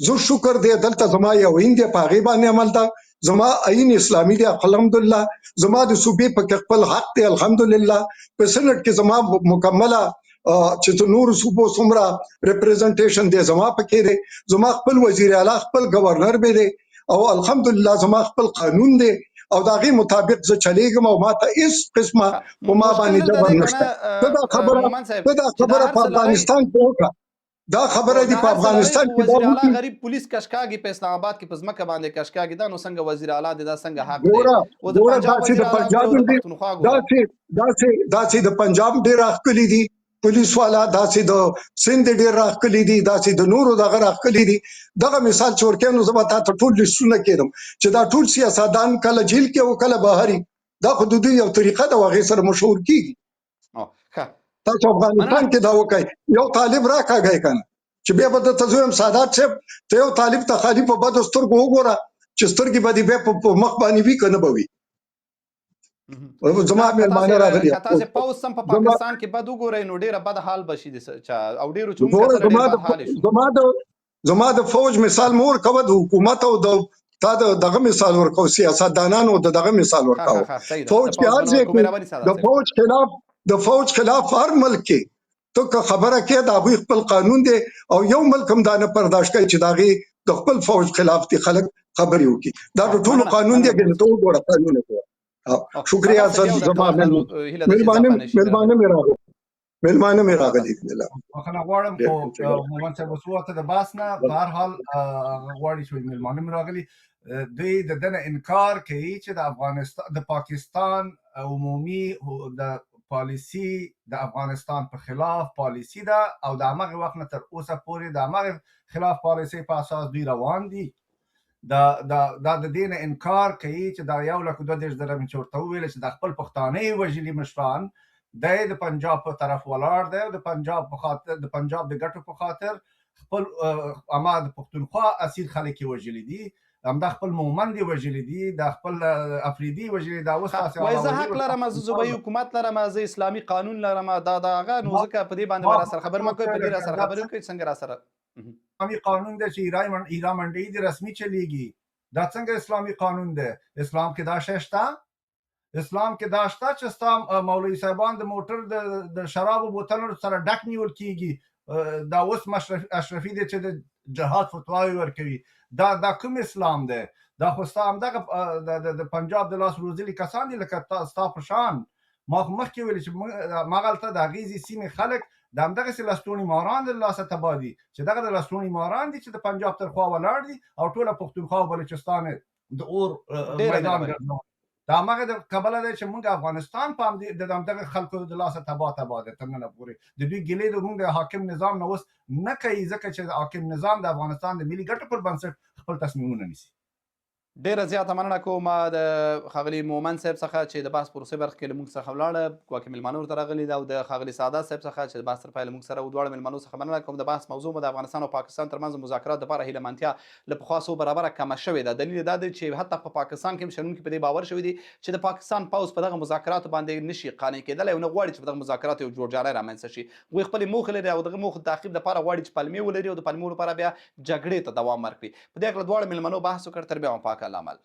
زو شکر دی دلته زما یو هند په غیبه باندې عمل ده، زما عین اسلامي دی الحمدلله، زما د صوبې په خپل حق دی الحمدلله، په سنټ کې زما مکمله چې نور صوبو څومره ریپرزنټیشن دی زما پکې دی، زما خپل وزیر اعلی خپل گورنر به دی، او الحمدلله زما خپل قانون دی او دا غي مطابق زه چلیږم او ماته هیڅ قسمه په ما باندې جبر نشته. دا خبره په افغانستان کې وکړه، دا خبره دی په افغانستان کې وزیر اعلی غریب پولیس کشکاږي په اسلام آباد کې په ځمکه باندې کشکاږي، دا نو څنګه وزیر اعلی دی، دا څنګه حق دی؟ او د پنجاب د داسې د پنجاب ډیر راخلي دي پولیس والا، داسې د سند ډیر راخلي دي، داسې د نورو دغه راخلي دي. دغه مثال چورکې نو زما ته ټول لسونه کېدم چې دا ټول سیاستدان کله جیل کې او کله بهري، دا خو د دوی یو طریقه ده واغې سره مشهور کیږي. تاسو افغانستان کې دا وکړئ، یو طالب راکاږي کنه چې بیا به د تزویم سادات صاحب ته یو طالب ته خالی په بد سترګو وګوره چې سترګې به دې بیا په مخ باندې وي کنه به وي. زما مېلمانه راغلي تاسو پاوس سم په پاکستان کې بد وګورئ نو ډیره بد حال بشي او ډیرو چون زما د فوج مثال مور کوي، د حکومت او د دغه مثال ورکو، سیاستدانانو دغه مثال ورکو. فوج کې هر ځای د فوج خلاف هر ملک کې ته که خبره کې د هغوی خپل قانون دی او یو ملک هم دا نه برداشت کوي چې د هغې د خپل فوج خلاف دي خلک خبرې وکړي دا د ټولو قانون دی ګنې ته وګوره قانون وګوره شکریه زما مېلمانه مې راغلي مېلمانه مې راغلي بخښنه غواړم خو مومن صاحب وسوته د باس نه په هر حال غواړي چې مېلمانه مې راغلي دوی د دنه انکار کوي چې د افغانستان د پاکستان عمومي د پالیسی د افغانستان په خلاف پالیسی ده او د هغه وخت نه تر اوسه پورې د هغه خلاف پالیسی په اساس دوی روان دي دا د دین انکار کوي چې دا 1,32,000 مې چورته ویل چې د خپل پښتانه وجلی مشران د پنجاب په طرف ولاړ دی د پنجاب په خاطر د پنجاب د ګټو په خاطر خپل اماد پښتونخوا اصیل خلک وجلی دي همدا خپل مومن دی وجلی دي د خپل افریدي وجلی دا اوس تاسو وای زه حق لرم از زوبای حکومت لرم از اسلامي قانون لرم دا هغه نو ځکه په دې باندې را سره خبر مکو په دې را سره خبرې کوي څنګه را سره اسلامي قانون دی چې ایران منډي دی رسمي چلیږي دا څنګه اسلامي قانون دی اسلام کې دا شته اسلام کې دا شته چې ستا مولوي صاحبان د موټر د شرابو بوتلونو سره ډک نیول کیږي دا اوس اشرفي دی چې د جهاد فتواوی ورکوي دا کوم اسلام دی دا خو ستا همدغه د پنجاب د لاس روزلي کسان دي لکه ستا په شان ما مخکې ویل چې مغلطه د هغې سیمې خلک د همدغسې لستوڼي ماران د لاسه تباه دي چې دغه د لستوڼي ماران دي چې د پنجاب تر خوا ولاړ دي او ټوله پښتونخوا او بلوچستان د اور میدان ګرځول دا هغه د کبله دی چې موږ افغانستان په همدې د همدغه خلکو د لاسه تباه دی تر ننه پورې د دوی ګیلې د موږ د حاکم نظام نه اوس نه کوي ځکه چې د حاکم نظام د افغانستان د ملي ګټو پر بنسټ خپل تصمیمونه نیسي ډیره زیاته مننه کوم د ښاغلي مومن صاحب څخه چې د بحث پروسې برخه کې له موږ څخه ولاړه ګواکې مېلمانه ورته راغلي ده او د ښاغلي سعادت صاحب څخه چې د بحث تر پایه موږ سره دواړه مېلمنو څخه مننه کوم د بحث موضوع مو د افغانستان او پاکستان ترمنځ مذاکرات لپاره هیلهمنتیا له پخوا څو برابره کمه شوې ده دلیل دا دی چې حتی په پاکستان کې هم شنونکي په دې باور شوي دي چې د پاکستان پوځ په دغه مذاکراتو باندې نشي قانع کېدلی او نه غواړي چې په دغه مذاکراتو یو جوړجاړی رامنځته شي هغوی خپلې موخې لري او دغه موخو تعقیب لپاره غواړي چې پلمې ولري او د پلمو لپاره بیا جګړې ته دوام ورکړي په دې هکله دواړو مېلمنو بحث وکړ تر بیا هم پاک الله عمل